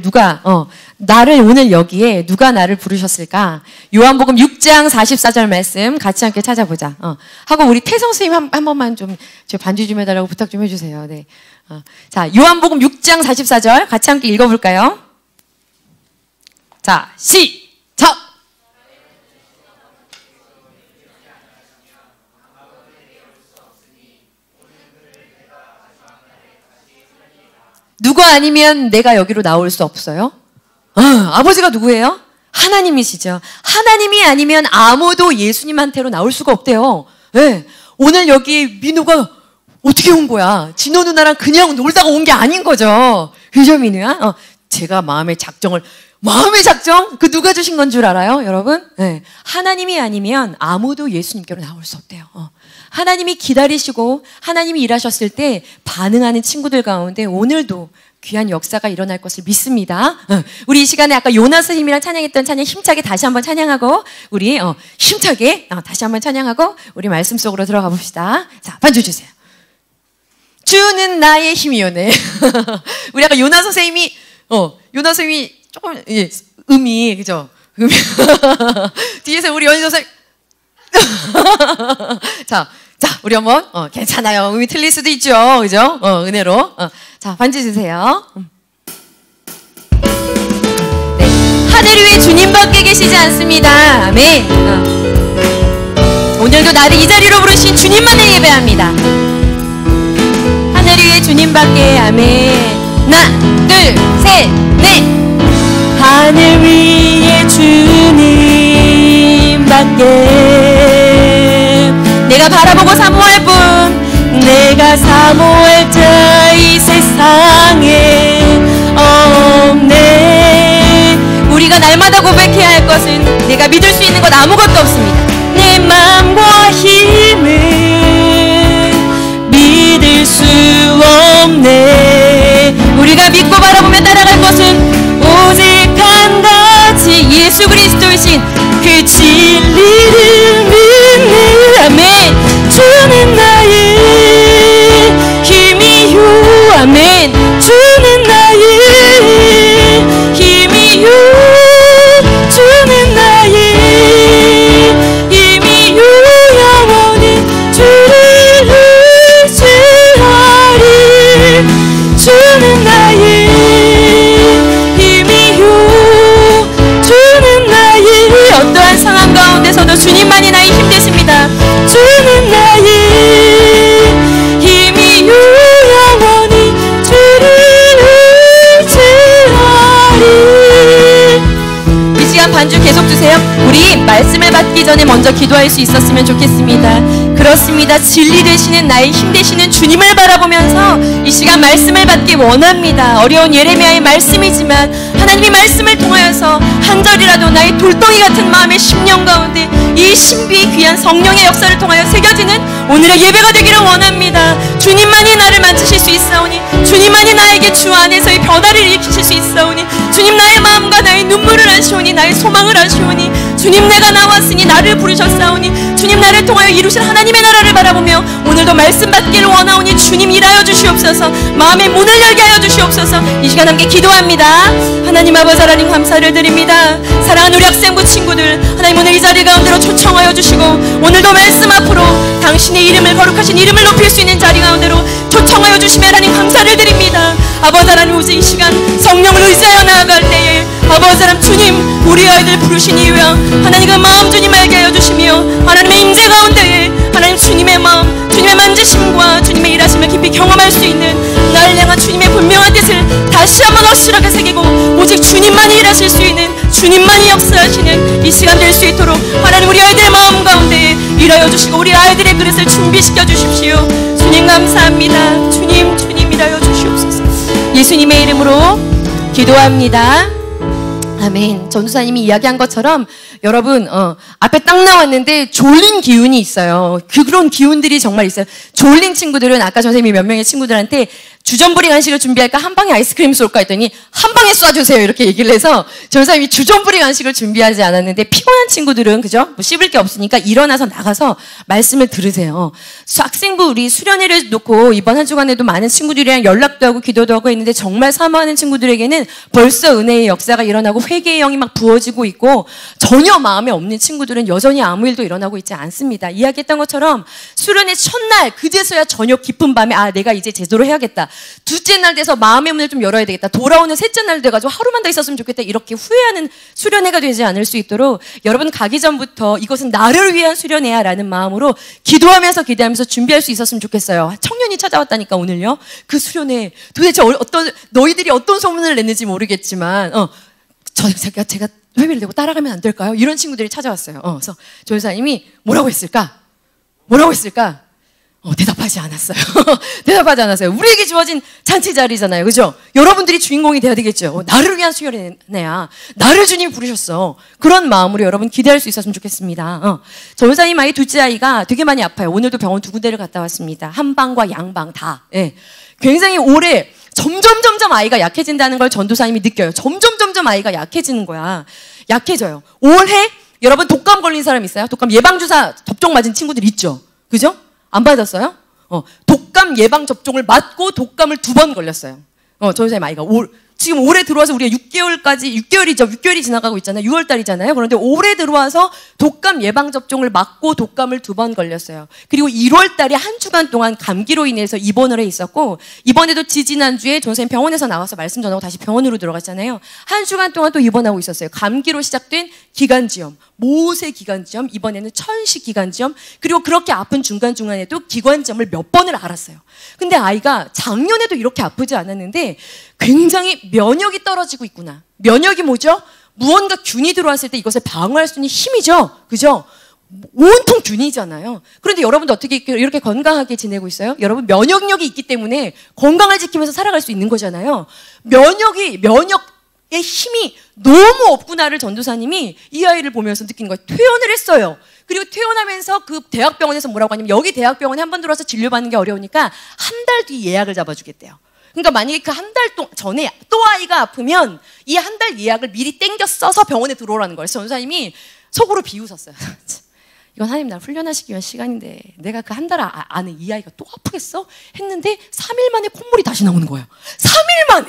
누가 나를 오늘 여기에 누가 나를 부르셨을까? 요한복음 6장 44절 말씀 같이 함께 찾아보자. 하고 우리 태성 선생님 한 번만 좀 저 반주 좀 해달라고 부탁 좀 해주세요. 네. 자, 요한복음 6장 44절 같이 함께 읽어볼까요? 자, 시작! 누가 아니면 내가 여기로 나올 수 없어요? 아버지가 누구예요? 하나님이시죠. 하나님이 아니면 아무도 예수님한테로 나올 수가 없대요. 네. 오늘 여기 민호가 어떻게 온 거야? 진호 누나랑 그냥 놀다가 온 게 아닌 거죠. 그죠, 민호야? 제가 마음의 작정? 그 누가 주신 건 줄 알아요, 여러분? 네. 하나님이 아니면 아무도 예수님께로 나올 수 없대요. 하나님이 기다리시고 하나님이 일하셨을 때 반응하는 친구들 가운데 오늘도 귀한 역사가 일어날 것을 믿습니다. 우리 이 시간에 아까 요나 선생님이랑 찬양했던 찬양 힘차게 다시 한번 찬양하고 우리 힘차게 다시 한번 찬양하고 우리 말씀 속으로 들어가 봅시다. 자, 반주 주세요. 주는 나의 힘이요네. 우리 아까 요나 선생님이 조금 음이 그죠? 뒤에서 우리 연희 선생님 자, 우리 한번 괜찮아요. 음이 틀릴 수도 있죠, 그죠? 은혜로. 자, 반주 주세요. 네, 하늘 위에 주님밖에 계시지 않습니다. 아멘. 오늘도 나를 이 자리로 부르신 주님만을 예배합니다. 하늘 위에 주님밖에. 아멘. 하나, 둘, 셋, 넷. 하늘 위에 주님밖에 내가 바라보고 사모할 뿐 내가 사모할 자 이 세상에 없네. 우리가 날마다 고백해야 할 것은 내가 믿을 수 있는 것 아무것도 없습니다. 내 마음과 힘은 믿을 수 없네. 우리가 믿고 바라보며 따라갈 것은 오직 한 가지 예수 그리스도이신 그 진리를 믿는. 아멘. 주는 나의 힘이요. 아멘. 주는 나의 힘이요. 주는 나의 힘이요. 영원히 주를 의지하리. 주는 나의 힘이요. 주는 나의 어떠한 상황 가운데서도 주님만이 나의 힘 되십니다. 주는 나의 힘이요. 영원히 주를 의지하리. 이 시간 반주 계속 주세요. 우리 말씀을 받기 전에 먼저 기도할 수 있었으면 좋겠습니다. 그렇습니다. 진리 되시는 나의 힘 되시는 주님을 바라보면서 이 시간 말씀을 받기 원합니다. 어려운 예레미야의 말씀이지만 하나님이 말씀을 통하여서 한 절이라도 나의 돌덩이 같은 마음의 심령 가운데 이 신비 귀한 성령의 역사를 통하여 새겨지는 오늘의 예배가 되기를 원합니다. 주님만이 나를 만지실 수 있사오니 주님만이 나에게 주 안에서의 변화를 일으키실 수 있사오니 주님 나의 마음과 나의 눈물을 아시오니 나의 소망을 아시오니 주님 내가 나왔으니 나를 부르셨사오니 주님 나를 통하여 이루실 하나님의 나라를 바라보며 오늘도 말씀 받기를 원하오니 주님 일하여 주시옵소서. 마음의 문을 열게 하여 주시옵소서. 이 시간 함께 기도합니다. 하나님 아버지 하나님 감사를 드립니다. 사랑하는 우리 학생부 친구들 하나님 오늘 이 자리 가운데로 초청하여 주시고 오늘도 말씀 앞으로 당신의 이름을 거룩하신 이름을 높일 수 있는 자리 가운데로 초청하여 주시며 하나님 감사를 드립니다. 아버지 하나님 오직 이 시간 성령을 의지하여 나아갈 때에 아버지 하나님 주님 우리 아이들 부르신 이유야 하나님 그 마음 주님 알게 하여 주시며 하나님의 임재 가운데에 하나님 주님의 마음 주님의 만지심과 주님의 일하심을 깊이 경험할 수 있는 나를 향한 주님의 분명한 뜻을 다시 한번 확실하게 새기고 오직 주님만이 일하실 수 있는 주님만이 역사하시는 이 시간 될 수 있도록 하나님 우리 아이들의 마음 가운데 일하여 주시고 우리 아이들의 그릇을 준비시켜 주십시오. 주님 감사합니다. 주님 일하여 주시옵소서. 예수님의 이름으로 기도합니다. 아멘. 전도사님이 이야기한 것처럼 여러분, 앞에 딱 나왔는데 졸린 기운이 있어요. 그런 기운들이 정말 있어요. 졸린 친구들은 아까 선생님이 몇 명의 친구들한테 주전부리 간식을 준비할까? 한 방에 아이스크림 쏠까? 했더니 한 방에 쏴주세요. 이렇게 얘기를 해서 전사님이 주전부리 간식을 준비하지 않았는데 피곤한 친구들은 그죠? 뭐 씹을 게 없으니까 일어나서 나가서 말씀을 들으세요. 학생부 우리 수련회를 놓고 이번 한 주간에도 많은 친구들이랑 연락도 하고 기도도 하고 했는데 정말 사모하는 친구들에게는 벌써 은혜의 역사가 일어나고 회개의 영이 막 부어지고 있고 전혀 마음에 없는 친구들은 여전히 아무 일도 일어나고 있지 않습니다. 이야기했던 것처럼 수련회 첫날 그제서야 저녁 깊은 밤에 아 내가 이제 제대로 해야겠다. 둘째 날 돼서 마음의 문을 좀 열어야 되겠다. 돌아오는 셋째 날 돼가지고 하루만 더 있었으면 좋겠다. 이렇게 후회하는 수련회가 되지 않을 수 있도록 여러분 가기 전부터 이것은 나를 위한 수련회야 라는 마음으로 기도하면서 준비할 수 있었으면 좋겠어요. 청년이 찾아왔다니까 오늘요. 그 수련회 도대체 너희들이 어떤 소문을 냈는지 모르겠지만 제가 회비를 내고 따라가면 안 될까요? 이런 친구들이 찾아왔어요. 그래서 조연사님이 뭐라고 했을까? 대답하지 않았어요. 대답하지 않았어요. 우리에게 주어진 잔치 자리잖아요. 그죠? 여러분들이 주인공이 돼야 되겠죠. 나를 위한 수련회야. 나를 주님 부르셨어. 그런 마음으로 여러분 기대할 수 있었으면 좋겠습니다. 전사님 아이 둘째 아이가 되게 많이 아파요. 오늘도 병원 2군데를 갔다 왔습니다. 한방과 양방 다. 예. 굉장히 오래 점점 아이가 약해진다는 걸 전도사님이 느껴요. 점점 아이가 약해지는 거야. 약해져요. 올해 여러분 독감 걸린 사람 있어요? 독감 예방주사 접종 맞은 친구들 있죠? 그죠? 안 받았어요? 독감 예방 접종을 맞고 독감을 2번 걸렸어요. 전도사님 아이가 지금 올해 들어와서 우리가 6개월이 지나가고 있잖아요. 6월달이잖아요. 그런데 올해 들어와서 독감 예방접종을 맞고 독감을 2번 걸렸어요. 그리고 1월달에 한 주간 동안 감기로 인해서 입원을 해 있었고, 이번에도 지지난주에 전선생님 병원에서 나와서 말씀 전하고 다시 병원으로 들어갔잖아요. 한 주간 동안 또 입원하고 있었어요. 감기로 시작된 기관지염, 모세 기관지염, 이번에는 천식 기관지염, 그리고 그렇게 아픈 중간중간에도 기관지염을 몇 번을 앓았어요. 근데 아이가 작년에도 이렇게 아프지 않았는데 굉장히 면역이 떨어지고 있구나. 면역이 뭐죠? 무언가 균이 들어왔을 때 이것을 방어할 수 있는 힘이죠. 그죠? 온통 균이잖아요. 그런데 여러분도 어떻게 이렇게 건강하게 지내고 있어요? 여러분 면역력이 있기 때문에 건강을 지키면서 살아갈 수 있는 거잖아요. 면역의 힘이 너무 없구나를 전도사님이 이 아이를 보면서 느낀 거예요. 퇴원을 했어요. 그리고 퇴원하면서 그 대학병원에서 뭐라고 하냐면 여기 대학병원에 한 번 들어와서 진료받는 게 어려우니까 한 달 뒤 예약을 잡아주겠대요. 그러니까 만약에 그 한 달 전에 또 아이가 아프면 이 한 달 예약을 미리 땡겨 써서 병원에 들어오라는 거예요. 전도사님이 속으로 비웃었어요. 이건 하나님 날 훈련하시기 위한 시간인데 내가 그 한 달 안에 이 아이가 또 아프겠어? 했는데 3일 만에 콧물이 다시 나오는 거예요. 3일 만에!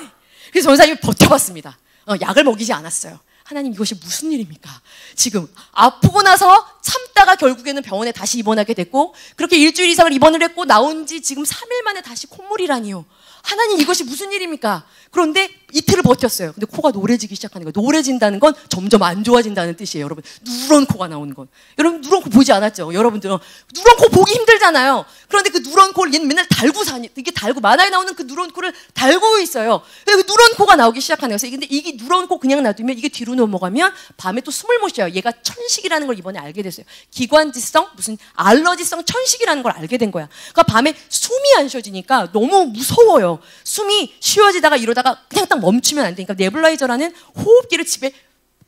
그래서 전도사님이 버텨봤습니다. 약을 먹이지 않았어요. 하나님 이것이 무슨 일입니까? 지금 아프고 나서 참다가 결국에는 병원에 다시 입원하게 됐고 그렇게 일주일 이상을 입원을 했고 나온 지 지금 3일 만에 다시 콧물이라니요. 하나님 이것이 무슨 일입니까? 그런데 이틀을 버텼어요. 근데 코가 노래지기 시작하는 거예요. 노래진다는 건 점점 안 좋아진다는 뜻이에요. 여러분 누런 코가 나오는 건. 여러분 누런 코 보지 않았죠? 여러분들은 누런 코 보기 힘들잖아요. 그런데 그 누런 코를 얘는 맨날 달고 사니 이게 달고 만화에 나오는 그 누런 코를 달고 있어요. 그 누런 코가 나오기 시작하는 거예요. 근데 이게 누런 코 그냥 놔두면 이게 뒤로 넘어가면 밤에 또 숨을 못 쉬어요. 얘가 천식이라는 걸 이번에 알게 됐어요. 기관지성 무슨 알러지성 천식이라는 걸 알게 된 거야. 그러니까 밤에 숨이 안 쉬어지니까 너무 무서워요. 숨이 쉬어지다가 이러다가 그냥 딱 멈추면 안 되니까 네블라이저라는 호흡기를 집에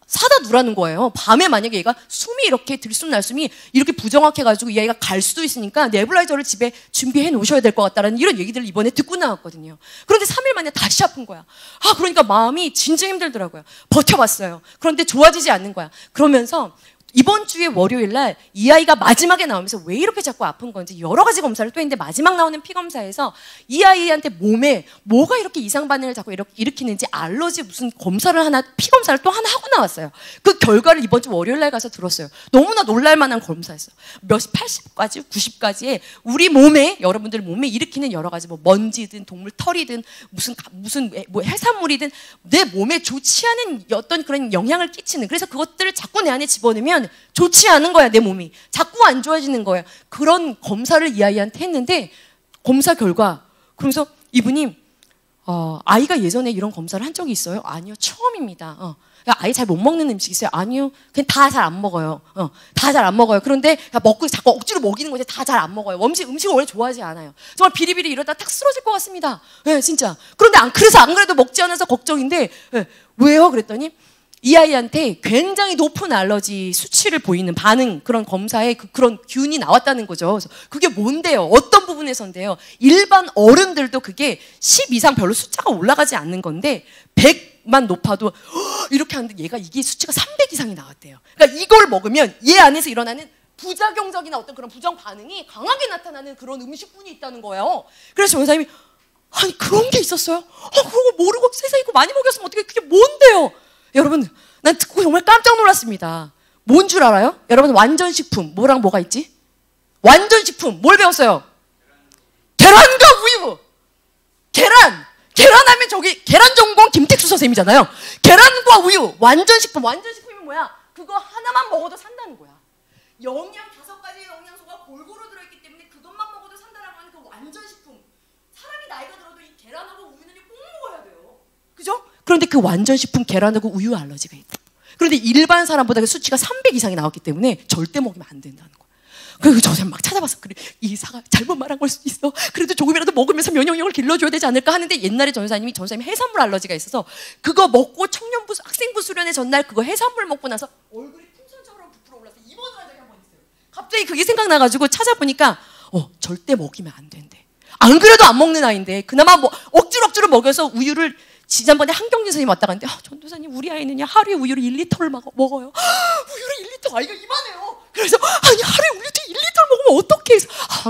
사다 두라는 거예요. 밤에 만약에 얘가 숨이 이렇게 들숨날숨이 이렇게 부정확해가지고 이 아이가 갈 수도 있으니까 네블라이저를 집에 준비해 놓으셔야 될 것 같다라는 이런 얘기들을 이번에 듣고 나왔거든요. 그런데 3일 만에 다시 아픈 거야. 그러니까 마음이 진짜 힘들더라고요. 버텨봤어요. 그런데 좋아지지 않는 거야. 그러면서 이번 주에 월요일 날 이 아이가 마지막에 나오면서 왜 이렇게 자꾸 아픈 건지 여러 가지 검사를 또 했는데 마지막 나오는 피검사에서 이 아이한테 몸에 뭐가 이렇게 이상 반응을 자꾸 일으키는지 알러지 무슨 검사를 피검사를 또 하나 하고 나왔어요. 그 결과를 이번 주 월요일 날 가서 들었어요. 너무나 놀랄만한 검사였어요. 80가지, 90가지의 우리 몸에 여러분들 몸에 일으키는 여러 가지 뭐 먼지든 동물 털이든 무슨 뭐 해산물이든 내 몸에 좋지 않은 어떤 그런 영향을 끼치는 그래서 그것들을 자꾸 내 안에 집어넣으면 좋지 않은 거야. 내 몸이 자꾸 안 좋아지는 거야. 그런 검사를 이 아이한테 했는데 검사 결과 그러면서 이분이 아이가 예전에 이런 검사를 한 적이 있어요? 아니요, 처음입니다. 아이 잘 못 먹는 음식 있어요? 아니요, 그냥 다 잘 안 먹어요. 다 잘 안 먹어요. 그런데 먹고 자꾸 억지로 먹이는 거지 다 잘 안 먹어요. 음식을 원래 좋아하지 않아요. 정말 비리비리 이러다 탁 쓰러질 것 같습니다. 네, 진짜. 그런데 그래서 안 그래도 먹지 않아서 걱정인데 네, 왜요? 그랬더니 이 아이한테 굉장히 높은 알러지 수치를 보이는 반응, 그런 검사에 그런 균이 나왔다는 거죠. 그래서 그게 뭔데요? 어떤 부분에서인데요? 일반 어른들도 그게 10 이상 별로 숫자가 올라가지 않는 건데 100만 높아도 이렇게 하는데 얘가 이게 수치가 300 이상이 나왔대요. 그러니까 이걸 먹으면 얘 안에서 일어나는 부작용적인 어떤 그런 부정 반응이 강하게 나타나는 그런 음식군이 있다는 거예요. 그래서 전사님이 아니 그런 게 있었어요? 그런 거 모르고 세상에 이거 많이 먹였으면 어떻게, 그게 뭔데요? 여러분, 난 듣고 정말 깜짝 놀랐습니다. 뭔 줄 알아요? 여러분, 완전식품 뭐랑 뭐가 있지? 완전식품 뭘 배웠어요? 계란과 우유. 계란하면 저기 계란 전공 김택수 선생님이잖아요. 계란과 우유, 완전식품. 완전식품이 뭐야? 그거 하나만 먹어도 산다는 거야. 영양 5가지의 영양소가 골고루 들어있기 때문에 그것만 먹어도 산다라고 하는 그 완전식품. 사람이 나이가 들어도 이 계란하고 우유는 꼭 먹어야 돼요. 그죠? 그런데 그 완전식품 계란하고 우유 알러지가 있다. 그런데 일반 사람보다 그 수치가 300 이상이 나왔기 때문에 절대 먹으면 안 된다는 거야. 그래서 저 사람 막 찾아봤어. 그래, 이 의사가 잘못 말한 걸 수도 있어. 그래도 조금이라도 먹으면서 면역력을 길러줘야 되지 않을까 하는데, 옛날에 전사님이 해산물 알러지가 있어서 그거 먹고 청년부 학생부 수련회 전날 그거 해산물 먹고 나서 얼굴이 풍선처럼 부풀어 올라서 입원을 한 적이 한 번 있어요. 갑자기 그게 생각나가지고 찾아보니까 절대 먹이면 안 된대. 안 그래도 안 먹는 아이인데 그나마 뭐 억지로 먹여서 우유를, 지난번에 한경진 선생님 왔다 갔는데 전도사님 우리 아이는요 하루에 우유를 1리터를 먹어요. 우유를 1리터, 아이가 이만해요. 그래서 아니 하루에 우유를 1리터를 먹으면 어떡해.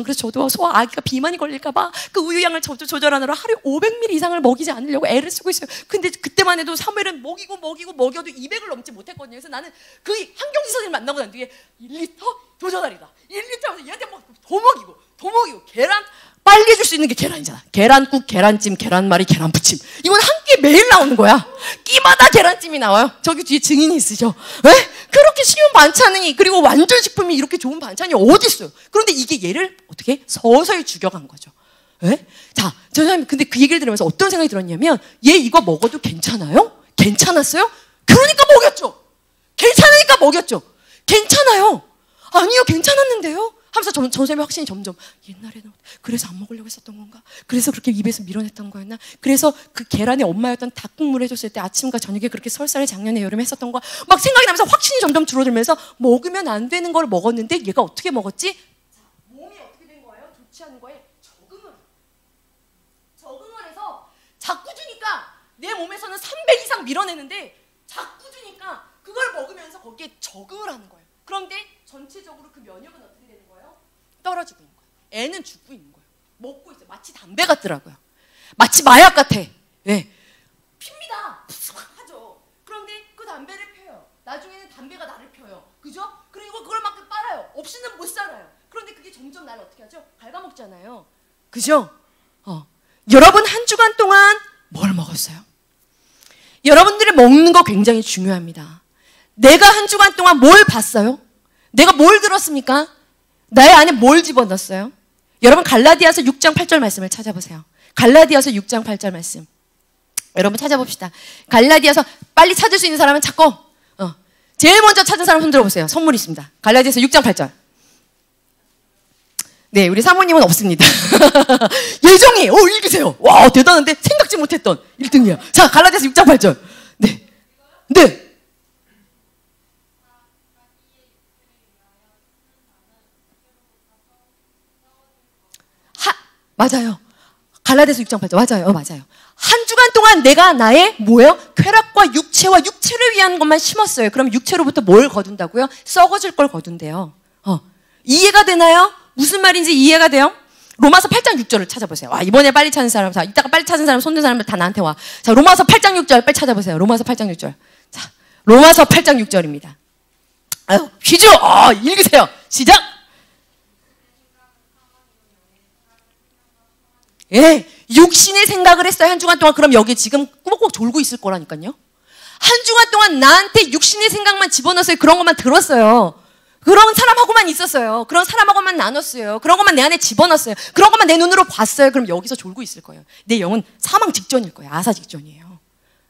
그래서 저도 소아 아기가 비만이 걸릴까 봐 그 우유양을 조절하느라 하루에 500ml 이상을 먹이지 않으려고 애를 쓰고 있어요. 근데 그때만 해도 사무엘은 먹여도 200을 넘지 못했거든요. 그래서 나는 그 한경진 선생님 만나고 난 뒤에 1리터 도전하리다. 1리터 하면서 얘한테 더 먹이고 계란 빨리 해줄 수 있는 게 계란이잖아. 계란국, 계란찜, 계란말이, 계란부침. 이건 한 끼 매일 나오는 거야. 끼마다 계란찜이 나와요. 저기 뒤에 증인이 있으셔. 왜? 그렇게 쉬운 반찬이, 그리고 완전식품이 이렇게 좋은 반찬이 어디 있어요? 그런데 이게 얘를 어떻게 서서히 죽여간 거죠. 왜? 자, 저 사람이 근데 그 얘기를 들으면서 어떤 생각이 들었냐면, 얘 이거 먹어도 괜찮아요? 괜찮았어요? 그러니까 먹였죠. 괜찮으니까 먹였죠. 괜찮아요. 아니요, 괜찮았는데요. 하면서 전쌤의 확신이 점점, 옛날에는 그래서 안 먹으려고 했었던 건가? 그래서 그렇게 입에서 밀어냈던 거였나? 그래서 그 계란에 엄마였던 닭국물 해줬을 때 아침과 저녁에 그렇게 설사를 작년에 여름에 했었던 거, 막 생각이 나면서 확신이 점점 줄어들면서 먹으면 안 되는 걸 먹었는데 얘가 어떻게 먹었지? 자, 몸이 어떻게 된 거예요? 좋지 않은 거에 적응을 해서 자꾸 주니까 내 몸에서는 300 이상 밀어내는데 자꾸 주니까 그걸 먹으면서 거기에 적응을 하는 거예요. 그런데 전체적으로 그 면역은 어떻게 되는 거예요? 떨어지고 있는 거예요. 애는 죽고 있는 거예요. 먹고 있어요. 마치 담배 같더라고요. 마치 마약 같아. 예. 핍니다. 하죠. 그런데 그 담배를 펴요. 나중에는 담배가 나를 펴요. 그죠? 그리고 그걸 막 빨아요. 없이는 못 살아요. 그런데 그게 점점 나를 어떻게 하죠? 갉아먹잖아요. 그죠? 여러분 한 주간 동안 뭘 먹었어요? 여러분들이 먹는 거 굉장히 중요합니다. 내가 한 주간 동안 뭘 봤어요? 내가 뭘 들었습니까? 나의 안에 뭘 집어넣었어요? 여러분 갈라디아서 6장 8절 말씀을 찾아보세요. 갈라디아서 6장 8절 말씀. 여러분 찾아봅시다. 갈라디아서 빨리 찾을 수 있는 사람은 찾고 제일 먼저 찾은 사람 손 들어보세요. 선물 있습니다. 갈라디아서 6장 8절. 네, 우리 사모님은 없습니다. 예정이 읽으세요. 와 대단한데 생각지 못했던 1등이야. 자 갈라디아서 6장 8절. 네. 맞아요. 갈라디아서 6장 8절. 맞아요. 한 주간 동안 내가 나의 뭐예요? 쾌락과 육체를 위한 것만 심었어요. 그럼 육체로부터 뭘 거둔다고요? 썩어질 걸 거둔대요. 이해가 되나요? 무슨 말인지 이해가 돼요? 로마서 8장 6절을 찾아보세요. 이번에 빨리 찾은 사람, 자, 이따가 빨리 찾은 사람, 손든 사람들 다 나한테 와. 자, 로마서 8장 6절 빨리 찾아보세요. 로마서 8장 6절. 자, 로마서 8장 6절입니다. 퀴즈! 읽으세요. 시작! 예, 육신의 생각을 했어요. 한 주간 동안. 그럼 여기 지금 꾸벅꾸벅 졸고 있을 거라니까요. 한 주간 동안 나한테 육신의 생각만 집어넣었어요. 그런 것만 들었어요. 그런 사람하고만 있었어요. 그런 사람하고만 나눴어요. 그런 것만 내 안에 집어넣었어요. 그런 것만 내 눈으로 봤어요. 그럼 여기서 졸고 있을 거예요. 내 영은 사망 직전일 거예요. 아사 직전이에요.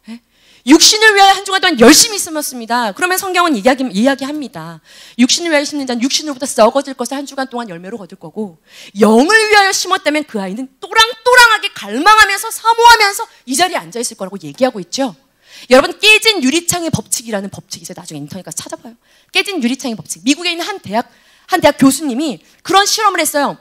예? 육신을 위하여 한 주간 동안 열심히 심었습니다. 그러면 성경은 이야기합니다. 육신을 위하여 심는 자는 육신으로부터 썩어질 것을 한 주간 동안 열매로 거둘 거고, 영을 위하여 심었다면 그 아이는 또랑또랑하게 갈망하면서 사모하면서 이 자리에 앉아있을 거라고 얘기하고 있죠. 여러분, 깨진 유리창의 법칙이라는 법칙이 있어요. 나중에 인터넷 가서 찾아봐요. 깨진 유리창의 법칙. 미국에 있는 한 대학 교수님이 그런 실험을 했어요.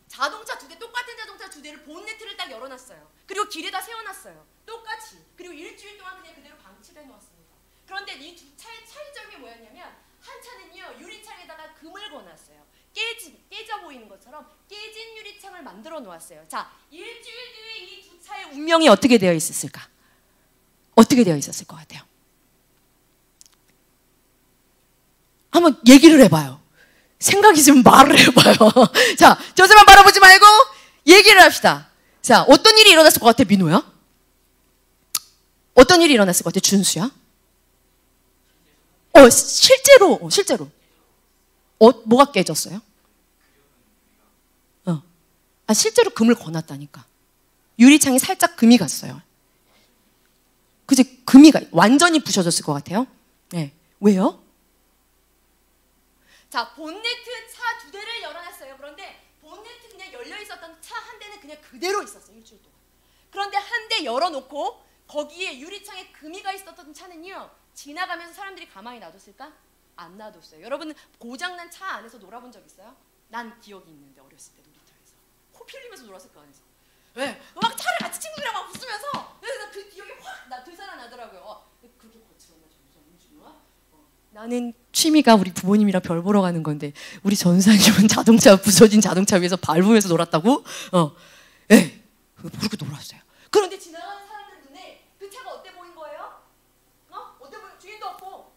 자동차 두 대, 똑같은 자동차 두 대를 본네트를 딱 열어놨어요. 그리고 길에다 세워놨어요. 똑같이. 그리고 일주일 동안 그냥 그대로 방치를 해놓았습니다. 그런데 이 두 차의 차이점이 뭐였냐면, 한 차는요, 유리창에다가 금을 거놨어요. 깨져 보이는 것처럼 깨진 유리창을 만들어 놓았어요. 자, 일주일 뒤에 이 두 차의 운명이 어떻게 되어 있었을까? 어떻게 되어 있었을 것 같아요? 한번 얘기를 해봐요. 생각 있으면 말을 해봐요. 자, 저들만 바라보지 말고 얘기를 합시다. 자, 어떤 일이 일어났을 것 같아, 민호야? 어떤 일이 일어났을 것 같아, 준수야? 실제로. 뭐가 깨졌어요? 실제로 금을 거놨다니까. 유리창에 살짝 금이 갔어요. 그치, 완전히 부셔졌을 것 같아요. 네. 왜요? 자, 본네트 차 두 대를 열어놨어요. 그런데 본네트 그냥 열려 있었던 차 한 대는 그냥 그대로 있었어요, 일주일 동안. 그런데 한 대 열어놓고 거기에 유리창에 금이 가 있었던 차는요, 지나가면서 사람들이 가만히 놔뒀을까? 안 놔뒀어요. 여러분, 고장난 차 안에서 놀아본 적 있어요? 난 기억이 있는데, 어렸을 때 놀이터에서 코피 흘리면서 놀았을 거 아니에요. 네, 막 차를 같이 친구들이랑 막 웃으면서, 그래서 그 기억이 확 되살아나더라고요. 그렇게 거칠었나, 전우와? 나는 취미가 우리 부모님이랑 별 보러 가는 건데, 우리 전사님은 부서진 자동차 위에서 밟으면서 놀았다고? 네, 그렇게 놀았어요. 그런데 지나가는 사람들 눈에 그 차가 어때 보인 거예요? 어때 보여? 주인도 없고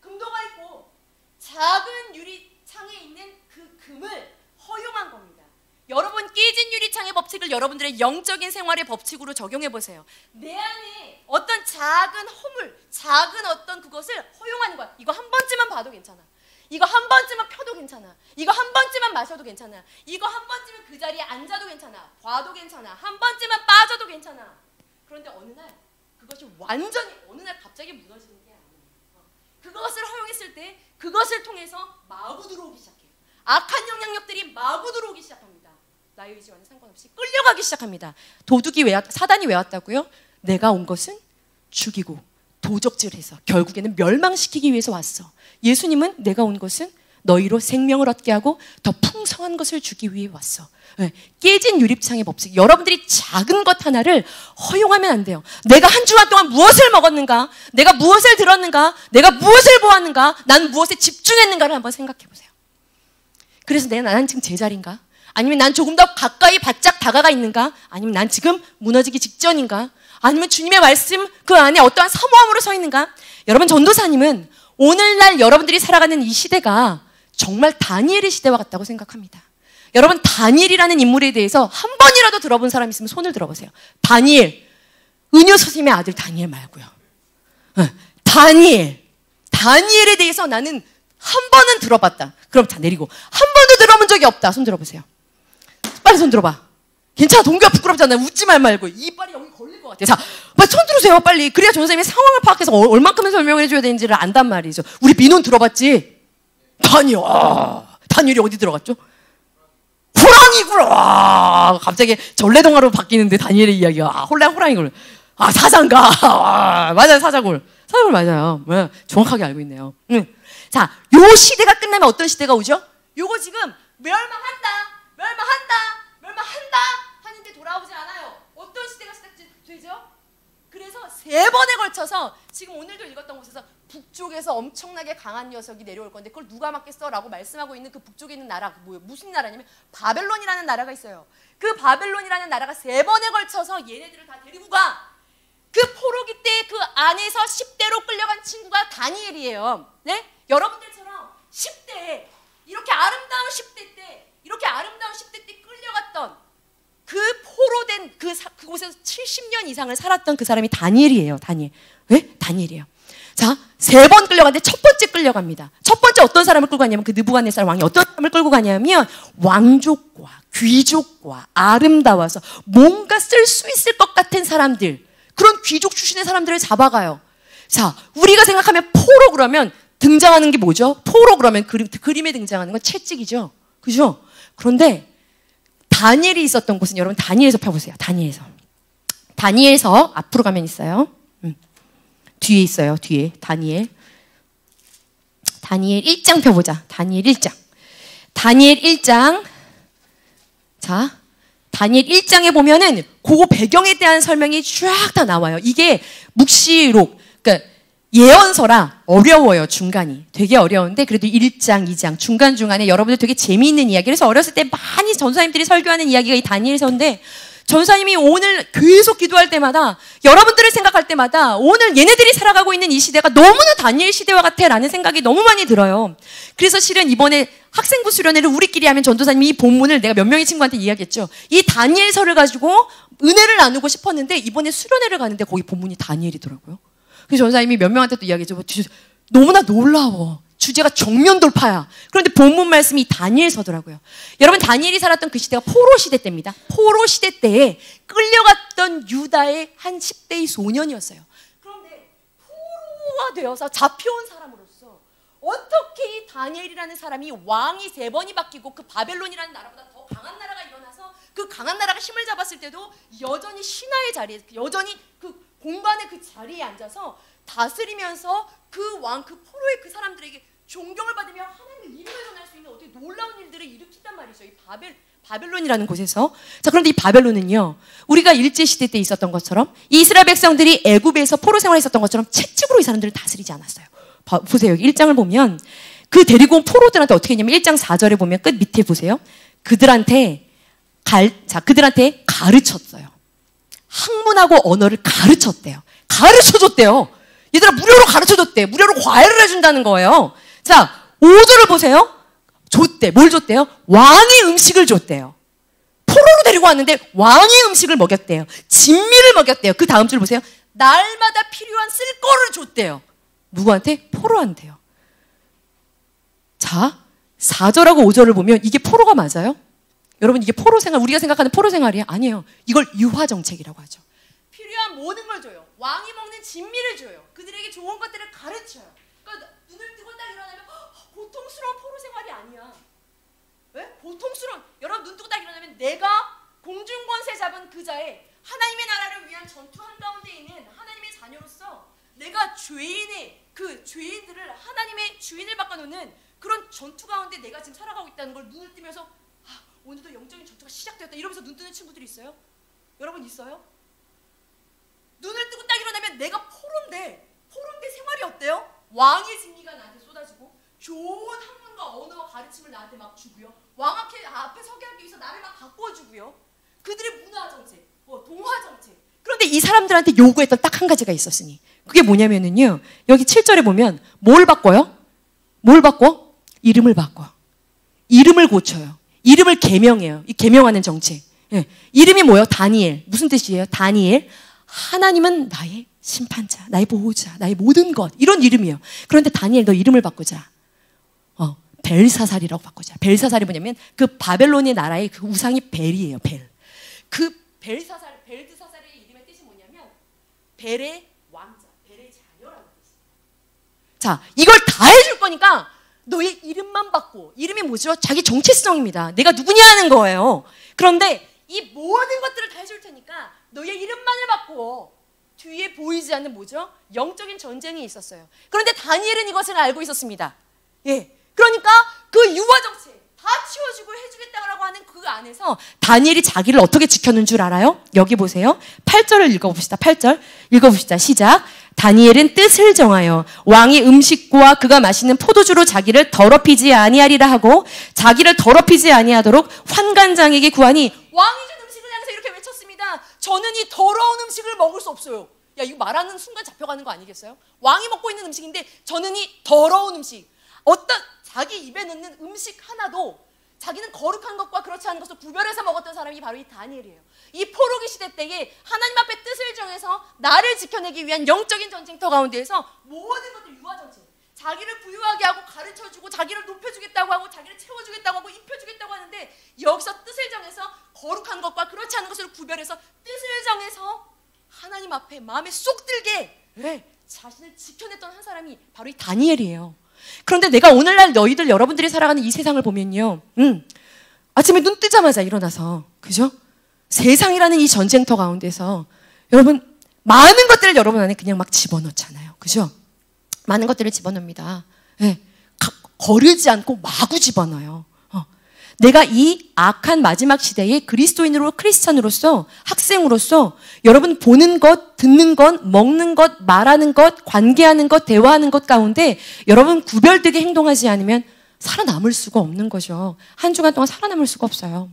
금도 가 있고 작은 유리창에 있는 그 금을 허용한 겁니다. 여러분, 깨진 유리창의 법칙을 여러분들의 영적인 생활의 법칙으로 적용해 보세요. 내 안에 어떤 작은 허물, 작은 어떤 그것을 허용하는 거야. 이거 한 번쯤만 봐도 괜찮아. 이거 한 번쯤만 펴도 괜찮아. 이거 한 번쯤만 마셔도 괜찮아. 이거 한 번쯤은 그 자리에 앉아도 괜찮아. 봐도 괜찮아. 한 번쯤만 빠져도 괜찮아. 그런데 어느 날 그것이 완전히 어느 날 갑자기 무너지는 게 아니에요. 그것을 허용했을 때 그것을 통해서 마구 들어오기 시작해요. 악한 영향력들이 마구 들어오기 시작합니다. 나의 의지와는 상관없이 끌려가기 시작합니다. 사단이 왜 왔다고요? 내가 온 것은 죽이고 도적질해서 결국에는 멸망시키기 위해서 왔어. 예수님은 내가 온 것은 너희로 생명을 얻게 하고 더 풍성한 것을 주기 위해 왔어. 네. 깨진 유리창의 법칙. 여러분들이 작은 것 하나를 허용하면 안 돼요. 내가 한 주간 동안 무엇을 먹었는가? 내가 무엇을 들었는가? 내가 무엇을 보았는가? 나는 무엇에 집중했는가를 한번 생각해 보세요. 그래서 나는 지금 제자리인가? 아니면 난 조금 더 가까이 바짝 다가가 있는가? 아니면 난 지금 무너지기 직전인가? 아니면 주님의 말씀 그 안에 어떠한 사모함으로 서 있는가? 여러분, 전도사님은 오늘날 여러분들이 살아가는 이 시대가 정말 다니엘의 시대와 같다고 생각합니다. 여러분, 다니엘이라는 인물에 대해서 한 번이라도 들어본 사람 있으면 손을 들어보세요. 다니엘, 은효 선생님의 아들 다니엘 말고요. 다니엘에 대해서 나는 한 번은 들어봤다. 그럼 자, 내리고. 한 번도 들어본 적이 없다. 손 들어보세요. 빨리 손 들어봐. 괜찮아, 동규야, 부끄럽잖아요. 웃지 말고. 이빨이 여기 걸릴 것 같아요. 자, 빨리 손 들으세요, 빨리. 그래야 전선생님이 상황을 파악해서 얼만큼 설명을 해줘야 되는지를 안단 말이죠. 우리 민호는 들어봤지? 다니엘이 어디 들어갔죠? 호랑이구나. 갑자기 전래동화로 바뀌는데 다니엘의 이야기가 호랑이굴. 사장가. 맞아요, 사자굴 맞아요. 네, 정확하게 알고 있네요. 자, 요 시대가 끝나면 어떤 시대가 오죠? 요거 지금 멸망한다 하는데 돌아오지 않아요. 어떤 시대가 시작되죠? 그래서 3번에 걸쳐서 지금 오늘도 읽었던 곳에서 북쪽에서 엄청나게 강한 녀석이 내려올 건데 그걸 누가 막겠어? 라고 말씀하고 있는 그 북쪽에 있는 나라, 무슨 나라냐면 바벨론이라는 나라가 있어요. 그 바벨론이라는 나라가 3번에 걸쳐서 얘네들을 다 데리고 가. 그 포로기 때 그 안에서 10대로 끌려간 친구가 다니엘이에요. 네? 여러분들처럼 10대에 이렇게 아름다운 10대 때 끌려갔던 그 포로된 그곳에서 70년 이상을 살았던 그 사람이 다니엘이에요. 왜? 다니엘이에요. 자, 3번 끌려갔는데 첫 번째 끌려갑니다. 첫 번째 어떤 사람을 끌고 가냐면 그 느부갓네살 왕이 어떤 사람을 끌고 가냐면 왕족과 귀족과 아름다워서 뭔가 쓸 수 있을 것 같은 사람들, 그런 귀족 출신의 사람들을 잡아가요. 자, 우리가 생각하면 포로 그러면 등장하는 게 뭐죠? 포로 그러면 그림에 등장하는 건 채찍이죠. 그죠? 그런데 다니엘이 있었던 곳은 여러분 다니엘서 펴보세요. 다니엘서 앞으로 가면 있어요. 뒤에 있어요. 뒤에 다니엘 1장 펴보자. 다니엘 1장. 다니엘 1장. 자, 다니엘 1장에 보면은 그 배경에 대한 설명이 쫙 다 나와요. 이게 묵시록, 그러니까 예언서라 어려워요. 중간이 되게 어려운데 그래도 1장, 2장 중간중간에 여러분들 되게 재미있는 이야기. 그래서 어렸을 때 많이 전사님들이 설교하는 이야기가 이 다니엘서인데, 전사님이 오늘 계속 기도할 때마다, 여러분들을 생각할 때마다 오늘 얘네들이 살아가고 있는 이 시대가 너무나 다니엘 시대와 같아 라는 생각이 너무 많이 들어요. 그래서 실은 이번에 학생부 수련회를 우리끼리 하면 전도사님이 이 본문을 내가 몇 명의 친구한테 이야기했죠. 이 다니엘서를 가지고 은혜를 나누고 싶었는데 이번에 수련회를 가는데 거기 본문이 다니엘이더라고요. 그래서 전도사님이 몇 명한테 또 이야기했죠. 너무나 놀라워. 주제가 정면 돌파야. 그런데 본문 말씀이 다니엘서더라고요. 여러분, 다니엘이 살았던 그 시대가 포로 시대 때입니다. 포로 시대 때에 끌려갔던 유다의 한 10대의 소년이었어요. 그런데 포로가 되어서 잡혀온 사람으로서 어떻게 이 다니엘이라는 사람이 왕이 3번이 바뀌고 그 바벨론이라는 나라보다 더 강한 나라가 일어나서 그 강한 나라가 힘을 잡았을 때도 여전히 신하의 자리에, 여전히 그 공간의 그 자리에 앉아서 다스리면서 그 왕, 그 포로의 그 사람들에게 존경을 받으며 하나님의 일을 일어날 수 있는 어떻게 놀라운 일들을 일으킨단 말이죠. 이 바벨론이라는 곳에서. 자, 그런데 이 바벨론은요, 우리가 일제시대 때 있었던 것처럼, 이 이스라엘 백성들이 애굽에서 포로 생활을 했었던 것처럼 채찍으로 이 사람들을 다스리지 않았어요. 보세요. 여기 1장을 보면 그 데리고 온 포로들한테 어떻게 했냐면 1장 4절에 보면 끝 밑에 보세요. 그들한테 가르쳤어요. 학문하고 언어를 가르쳤대요. 가르쳐줬대요. 얘들아, 무료로 가르쳐줬대. 무료로 과외를 해준다는 거예요. 자, 5절을 보세요. 줬대. 뭘 줬대요? 왕의 음식을 줬대요. 포로로 데리고 왔는데 왕의 음식을 먹였대요. 진미를 먹였대요. 그 다음 줄 보세요. 날마다 필요한 쓸 거를 줬대요. 누구한테? 포로한테요. 자, 4절하고 5절을 보면 이게 포로가 맞아요? 여러분, 이게 포로 생활, 우리가 생각하는 포로 생활이에요? 아니에요. 이걸 유화정책이라고 하죠. 필요한 모든 걸 줘요. 왕이 먹는 진미를 줘요. 그들에게 좋은 것들을 가르쳐요. 그러니까 눈을 뜨고 딱 일어나면 고통스러운 포로 생활이 아니야. 왜? 고통스러운, 여러분 눈 뜨고 딱 일어나면 내가 공중권세 잡은 그 자에 하나님의 나라를 위한 전투 한가운데 있는 하나님의 자녀로서 내가 죄인의 그 죄인들을 하나님의 주인을 바꿔놓는 그런 전투 가운데 내가 지금 살아가고 있다는 걸 눈을 뜨면서 오늘도 영적인 전투가 시작되었다 이러면서 눈 뜨는 친구들이 있어요? 여러분 있어요? 눈을 뜨고 딱 일어나면 내가 포로인데 생활이 어때요? 왕의 진리가 나한테 쏟아지고 좋은 학문과 언어와 가르침을 나한테 막 주고요. 왕 앞에 서게 하기 위해서 나를 막 바꿔주고요. 그들의 문화 정책, 동화 정책. 그런데 이 사람들한테 요구했던 딱 한 가지가 있었으니 그게 뭐냐면은요. 여기 7절에 보면 뭘 바꿔요? 뭘 바꿔? 이름을 바꿔. 이름을 고쳐요. 이름을 개명해요. 이 개명하는 정책. 예. 이름이 뭐예요? 다니엘. 무슨 뜻이에요? 다니엘. 하나님은 나의 심판자, 나의 보호자, 나의 모든 것. 이런 이름이에요. 그런데 다니엘 너 이름을 바꾸자. 벨사살이라고 바꾸자. 벨사살이 뭐냐면 그 바벨론의 나라의 그 우상이 벨이에요. 벨. 그 벨드사살의 이름의 뜻이 뭐냐면 벨의 왕자, 벨의 자녀라는 뜻이에요. 자, 이걸 다 해줄 거니까 너의 이름만 바꿔. 이름이 뭐죠? 자기 정체성입니다. 내가 누구냐 하는 거예요. 그런데 이 모든 것들을 다 해줄 테니까 너의 이름만을 바꾸어. 뒤에 보이지 않는 뭐죠? 영적인 전쟁이 있었어요. 그런데 다니엘은 이것을 알고 있었습니다. 예. 그러니까 그 유화 정책 다 치워주고 해주겠다고 하는 그 안에서 다니엘이 자기를 어떻게 지켰는 줄 알아요? 여기 보세요. 8절을 읽어봅시다. 8절 읽어봅시다. 시작. 다니엘은 뜻을 정하여 왕의 음식과 그가 마시는 포도주로 자기를 더럽히지 아니하리라 하고 자기를 더럽히지 아니하도록 환관장에게 구하니 왕이 준 음식을 향해서 이렇게 외쳤습니다. 저는 이 더러운 음식을 먹을 수 없어요. 야, 이거 말하는 순간 잡혀가는 거 아니겠어요? 왕이 먹고 있는 음식인데 저는 이 더러운 음식, 어떤 자기 입에 넣는 음식 하나도 자기는 거룩한 것과 그렇지 않은 것을 구별해서 먹었던 사람이 바로 이 다니엘이에요. 이 포로기 시대 때에 하나님 앞에 뜻을 정해서 나를 지켜내기 위한 영적인 전쟁터 가운데에서 모든 것들 유화정책, 자기를 부유하게 하고 가르쳐주고 자기를 높여주겠다고 하고 자기를 채워주겠다고 하고 입혀주겠다고 하는데 여기서 뜻을 정해서 거룩한 것과 그렇지 않은 것을 구별해서 뜻을 정해서 하나님 앞에 마음에 쏙 들게 자신을 지켜냈던 한 사람이 바로 이 다니엘이에요. 그런데 내가 오늘날 너희들 여러분들이 살아가는 이 세상을 보면요, 아침에 눈 뜨자마자 일어나서, 그죠? 세상이라는 이 전쟁터 가운데서 여러분 많은 것들을 여러분 안에 그냥 막 집어넣잖아요. 그죠? 많은 것들을 집어넣습니다. 네. 거르지 않고 마구 집어넣어요. 내가 이 악한 마지막 시대에 그리스도인으로 크리스찬으로서 학생으로서 여러분 보는 것, 듣는 것, 먹는 것, 말하는 것, 관계하는 것, 대화하는 것 가운데 여러분 구별되게 행동하지 않으면 살아남을 수가 없는 거죠. 한 주간 동안 살아남을 수가 없어요.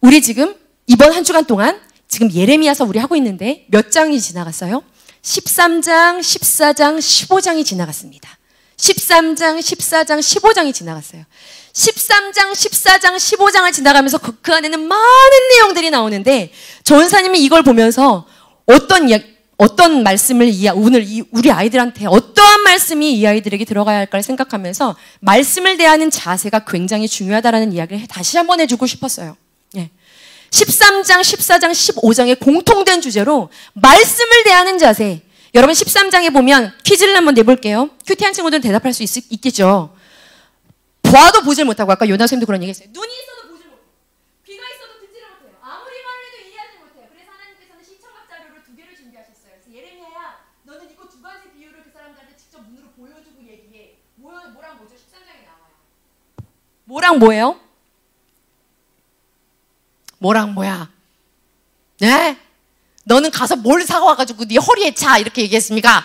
우리 지금 이번 한 주간 동안 지금 예레미야서 우리 하고 있는데 몇 장이 지나갔어요? 13장, 14장, 15장이 지나갔습니다. 13장, 14장, 15장이 지나갔어요. 13장, 14장, 15장을 지나가면서 그 안에는 많은 내용들이 나오는데 전사님이 이걸 보면서 어떤 말씀을 오늘 우리 아이들한테 어떠한 말씀이 이 아이들에게 들어가야 할까를 생각하면서 말씀을 대하는 자세가 굉장히 중요하다라는 이야기를 다시 한번 해주고 싶었어요. 예. 13장, 14장, 15장의 공통된 주제로 말씀을 대하는 자세. 여러분 13장에 보면 퀴즈를 한번 내볼게요. 큐티한 친구들은 대답할 수 있겠죠. 봐도 보질 못하고 아까 요나 선생님도 그런 얘기했어요. 눈이 있어도 보질 못해요. 귀가 있어도 듣지를 못해요. 아무리 말을 해도 이해하지 못해요. 그래서 하나님께서는 시청각 자료를 2개를 준비하셨어요. 그래서 예레미야야 너는 이거 2가지 비유를 그 사람들한테 직접 눈으로 보여주고 얘기해. 뭐랑 뭐죠? 13장에 나와요. 뭐랑 뭐예요? 뭐랑 뭐야? 네? 너는 가서 뭘 사와가지고 네 허리에 차 이렇게 얘기했습니까?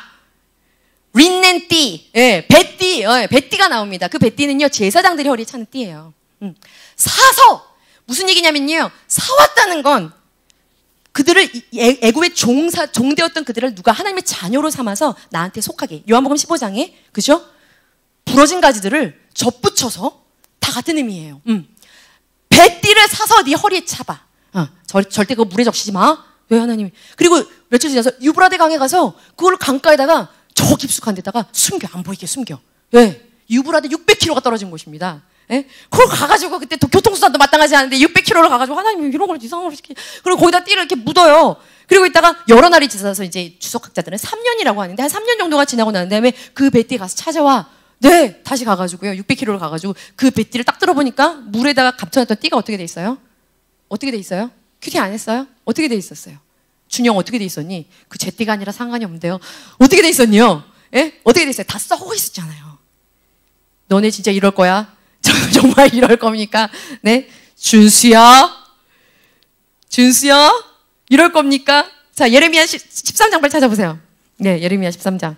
린넨띠, 예, 뱃띠, 뱃띠가 나옵니다. 그 뱃띠는요 제사장들이 허리에 차는 띠예요. 사서 무슨 얘기냐면요 사왔다는 건 그들을 애굽의 종되었던 그들을 누가 하나님의 자녀로 삼아서 나한테 속하게 요한복음 15장에 그죠? 부러진 가지들을 접붙여서 다 같은 의미예요. 뱃띠를 사서 네 허리에 차봐. 절대 그거 물에 적시지 마. 왜 하나님이? 그리고 며칠 지나서 유브라데 강에 가서 그걸 강가에다가 저 깊숙한 데다가 숨겨. 안 보이게 숨겨. 왜? 유브라데 600km가 떨어진 곳입니다. 예? 그걸 가가지고 그때 교통수단도 마땅하지 않은데 600km를 가가지고 하나님이 이런 걸 이상한 걸 시키. 그리고 거기다 띠를 이렇게 묻어요. 그리고 있다가 여러 날이 지나서 이제 주석학자들은 3년이라고 하는데 한 3년 정도가 지나고 난 다음에 그 뱃띠에 가서 찾아와. 네, 다시 가가지고요. 600km를 가가지고 그 뱃띠를 딱 들어보니까 물에다가 감춰놨던 띠가 어떻게 돼 있어요? 어떻게 돼 있어요? 큐티 안 했어요? 어떻게 돼 있었어요? 준영 어떻게 돼 있었니? 그 제 띠가 아니라 상관이 없는데요. 어떻게 돼 있었니요? 예? 어떻게 돼 있어요? 다 썩어 있었잖아요. 너네 진짜 이럴 거야? 정말 이럴 겁니까? 네? 준수야? 이럴 겁니까? 자, 예레미야 13장 빨리 찾아보세요. 네, 예레미야 13장.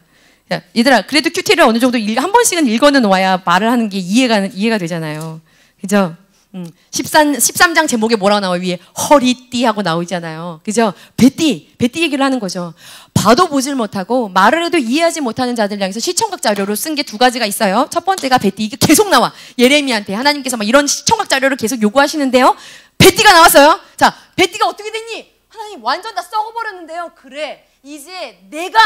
자, 얘들아, 그래도 큐티를 어느 정도 한 번씩은 읽어는 와야 말을 하는 게 이해가 되잖아요. 그죠? 13장 제목에 뭐라고 나와요? 위에 허리띠 하고 나오잖아요. 그죠? 뱃띠 얘기를 하는 거죠. 봐도 보질 못하고 말을 해도 이해하지 못하는 자들 향해서 시청각 자료로 쓴 게 2가지가 있어요. 첫 번째가 뱃띠. 이게 계속 나와. 예레미야한테 하나님께서 막 이런 시청각 자료를 계속 요구하시는데요. 뱃띠가 나왔어요. 자, 뱃띠가 어떻게 됐니? 하나님 완전 다 썩어버렸는데요. 그래, 이제 내가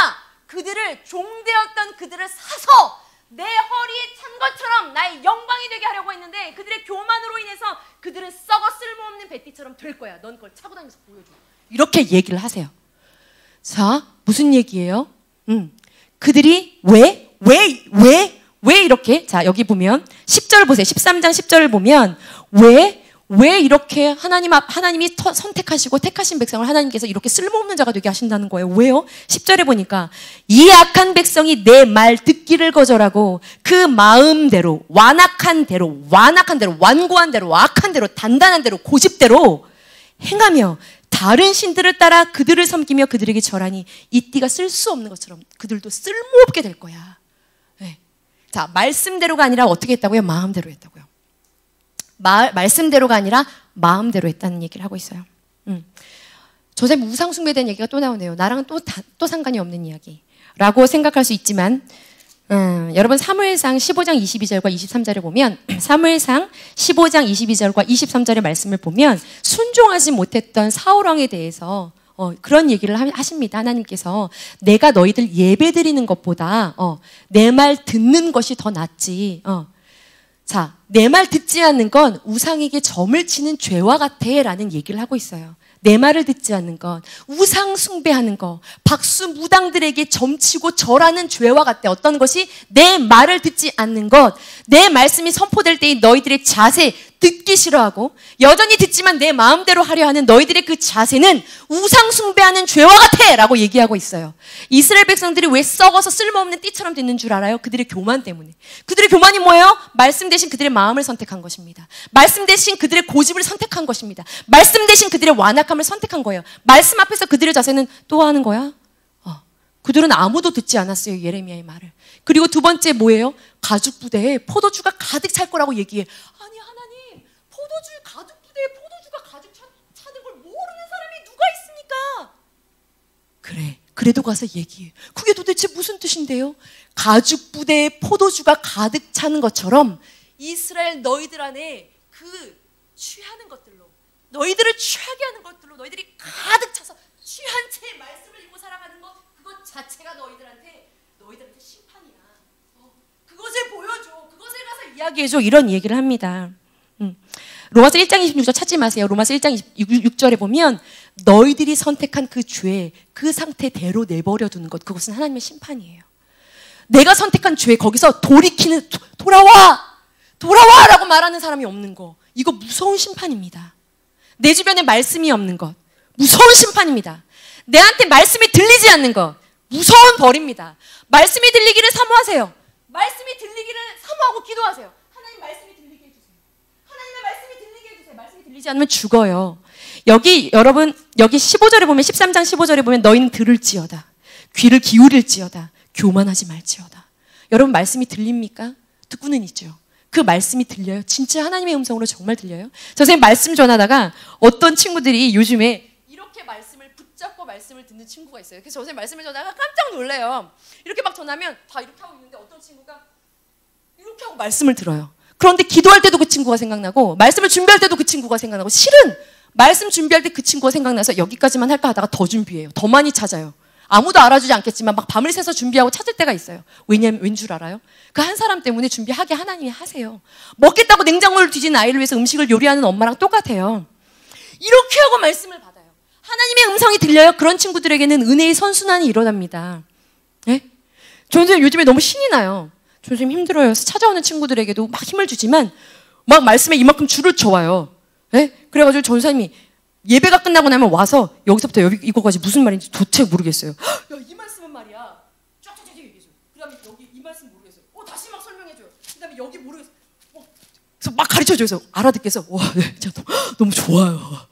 그들을 종되었던 그들을 사서 내 허리에 찬 것처럼 나의 영광이 되게 하려고 했는데 그들의 교만으로 인해서 그들은 썩어 쓸모없는 뱃띠처럼 될 거야. 넌 그걸 차고 다니면서 보여줘. 이렇게 얘기를 하세요. 자, 무슨 얘기예요? 그들이 왜 이렇게? 자, 여기 보면 10절 보세요. 13장 10절을 보면 왜 이렇게 하나님이 선택하시고 택하신 백성을 하나님께서 이렇게 쓸모없는 자가 되게 하신다는 거예요. 왜요? 10절에 보니까 이 악한 백성이 내 말 듣기를 거절하고 그 마음대로 완악한 대로 완고한 대로 악한 대로 단단한 대로 고집대로 행하며 다른 신들을 따라 그들을 섬기며 그들에게 절하니 이 띠가 쓸 수 없는 것처럼 그들도 쓸모없게 될 거야. 네. 자, 말씀대로가 아니라 어떻게 했다고요? 마음대로 했다고요. 말씀대로가 아니라 마음대로 했다는 얘기를 하고 있어요. 저 쌤 우상숭배에 대한 얘기가 또 나오네요. 나랑은 또 상관이 없는 이야기라고 생각할 수 있지만 여러분 사무엘상 15장 22절과 23절에 보면 사무엘상 15장 22절과 23절의 말씀을 보면 순종하지 못했던 사울왕에 대해서 그런 얘기를 하십니다. 하나님께서 내가 너희들 예배드리는 것보다 내 말 듣는 것이 더 낫지. 자, 내 말 듣지 않는 건 우상에게 점을 치는 죄와 같아 라는 얘기를 하고 있어요. 내 말을 듣지 않는 건 우상 숭배하는 거, 박수 무당들에게 점치고 절하는 죄와 같아. 어떤 것이 내 말을 듣지 않는 것, 내 말씀이 선포될 때의 너희들의 자세, 듣기 싫어하고 여전히 듣지만 내 마음대로 하려 하는 너희들의 그 자세는 우상 숭배하는 죄와 같아 라고 얘기하고 있어요. 이스라엘 백성들이 왜 썩어서 쓸모없는 띠처럼 됐는 줄 알아요? 그들의 교만 때문에. 그들의 교만이 뭐예요? 말씀 대신 그들의 마음을 선택한 것입니다. 말씀 대신 그들의 고집을 선택한 것입니다. 말씀 대신 그들의 완악함을 선택한 거예요. 말씀 앞에서 그들의 자세는 또 하는 거야? 그들은 아무도 듣지 않았어요. 예레미야의 말을. 그리고 두 번째 뭐예요? 가죽 부대에 포도주가 가득 찰 거라고 얘기해. 아니 하나님, 가죽 부대에 포도주가 가득 차는 걸 모르는 사람이 누가 있습니까? 그래, 그래도 가서 얘기해. 그게 도대체 무슨 뜻인데요? 가죽 부대에 포도주가 가득 차는 것처럼 이스라엘 너희들 안에 그 취하는 것들로, 너희들을 취하게 하는 것들로 너희들이 가득 차서 취한 채 말씀을 읽고 살아가는 것, 그것 자체가 너희들한테 심판이야. 그것을 보여줘. 그것을 가서 이야기해줘. 이런 얘기를 합니다. 로마서 1장 26절 찾지 마세요. 로마서 1장 26절에 보면 너희들이 선택한 그 죄, 그 상태대로 내버려 두는 것, 그것은 하나님의 심판이에요. 내가 선택한 죄, 거기서 돌이키는, 돌아와! 라고 말하는 사람이 없는 거, 이거 무서운 심판입니다. 내 주변에 말씀이 없는 것, 무서운 심판입니다. 내한테 말씀이 들리지 않는 것, 무서운 벌입니다. 말씀이 들리기를 사모하세요. 말씀이 들리기를 사모하고 기도하세요. 하나님 말씀이 들리게 해주세요. 하나님의 말씀이 들리게 해주세요. 말씀이 들리지 않으면 죽어요. 여러분, 여기 15절에 보면, 13장 15절에 보면 너희는 들을지어다. 귀를 기울일지어다. 교만하지 말지어다. 여러분 말씀이 들립니까? 듣고는 있죠. 그 말씀이 들려요? 진짜 하나님의 음성으로 정말 들려요? 저 선생님 말씀 전하다가 어떤 친구들이 요즘에 이렇게 말씀을 붙잡고 말씀을 듣는 친구가 있어요. 그래서 저 선생님 말씀을 전하다가 깜짝 놀래요. 이렇게 막 전하면 다 이렇게 하고 있는데 어떤 친구가 이렇게 하고 말씀을 들어요. 그런데 기도할 때도 그 친구가 생각나고 말씀을 준비할 때도 그 친구가 생각나고, 실은 말씀 준비할 때 그 친구가 생각나서 여기까지만 할까 하다가 더 준비해요. 더 많이 찾아요. 아무도 알아주지 않겠지만 막 밤을 새서 준비하고 찾을 때가 있어요. 왜냐면 왠 줄 알아요? 그 한 사람 때문에 준비하게 하나님이 하세요. 먹겠다고 냉장고를 뒤진 아이를 위해서 음식을 요리하는 엄마랑 똑같아요. 이렇게 하고 말씀을 받아요. 하나님의 음성이 들려요. 그런 친구들에게는 은혜의 선순환이 일어납니다. 네? 저 선생님 요즘에 너무 신이 나요. 저 선생님 힘들어요. 찾아오는 친구들에게도 막 힘을 주지만 막 말씀에 이만큼 줄을 쳐와요. 네? 그래가지고 전사님이 예배가 끝나고 나면 와서 여기서부터 이거까지 무슨 말인지 도대체 모르겠어요. 야, 이 말씀은 말이야. 쫙쫙쫙 얘기해줘. 그 다음에 여기 이 말씀 모르겠어요. 다시 막 설명해줘요. 그 다음에 여기 모르겠어요. 그래서 막 가르쳐줘서 알아듣겠어. 와, 네, 진짜 너무 좋아요.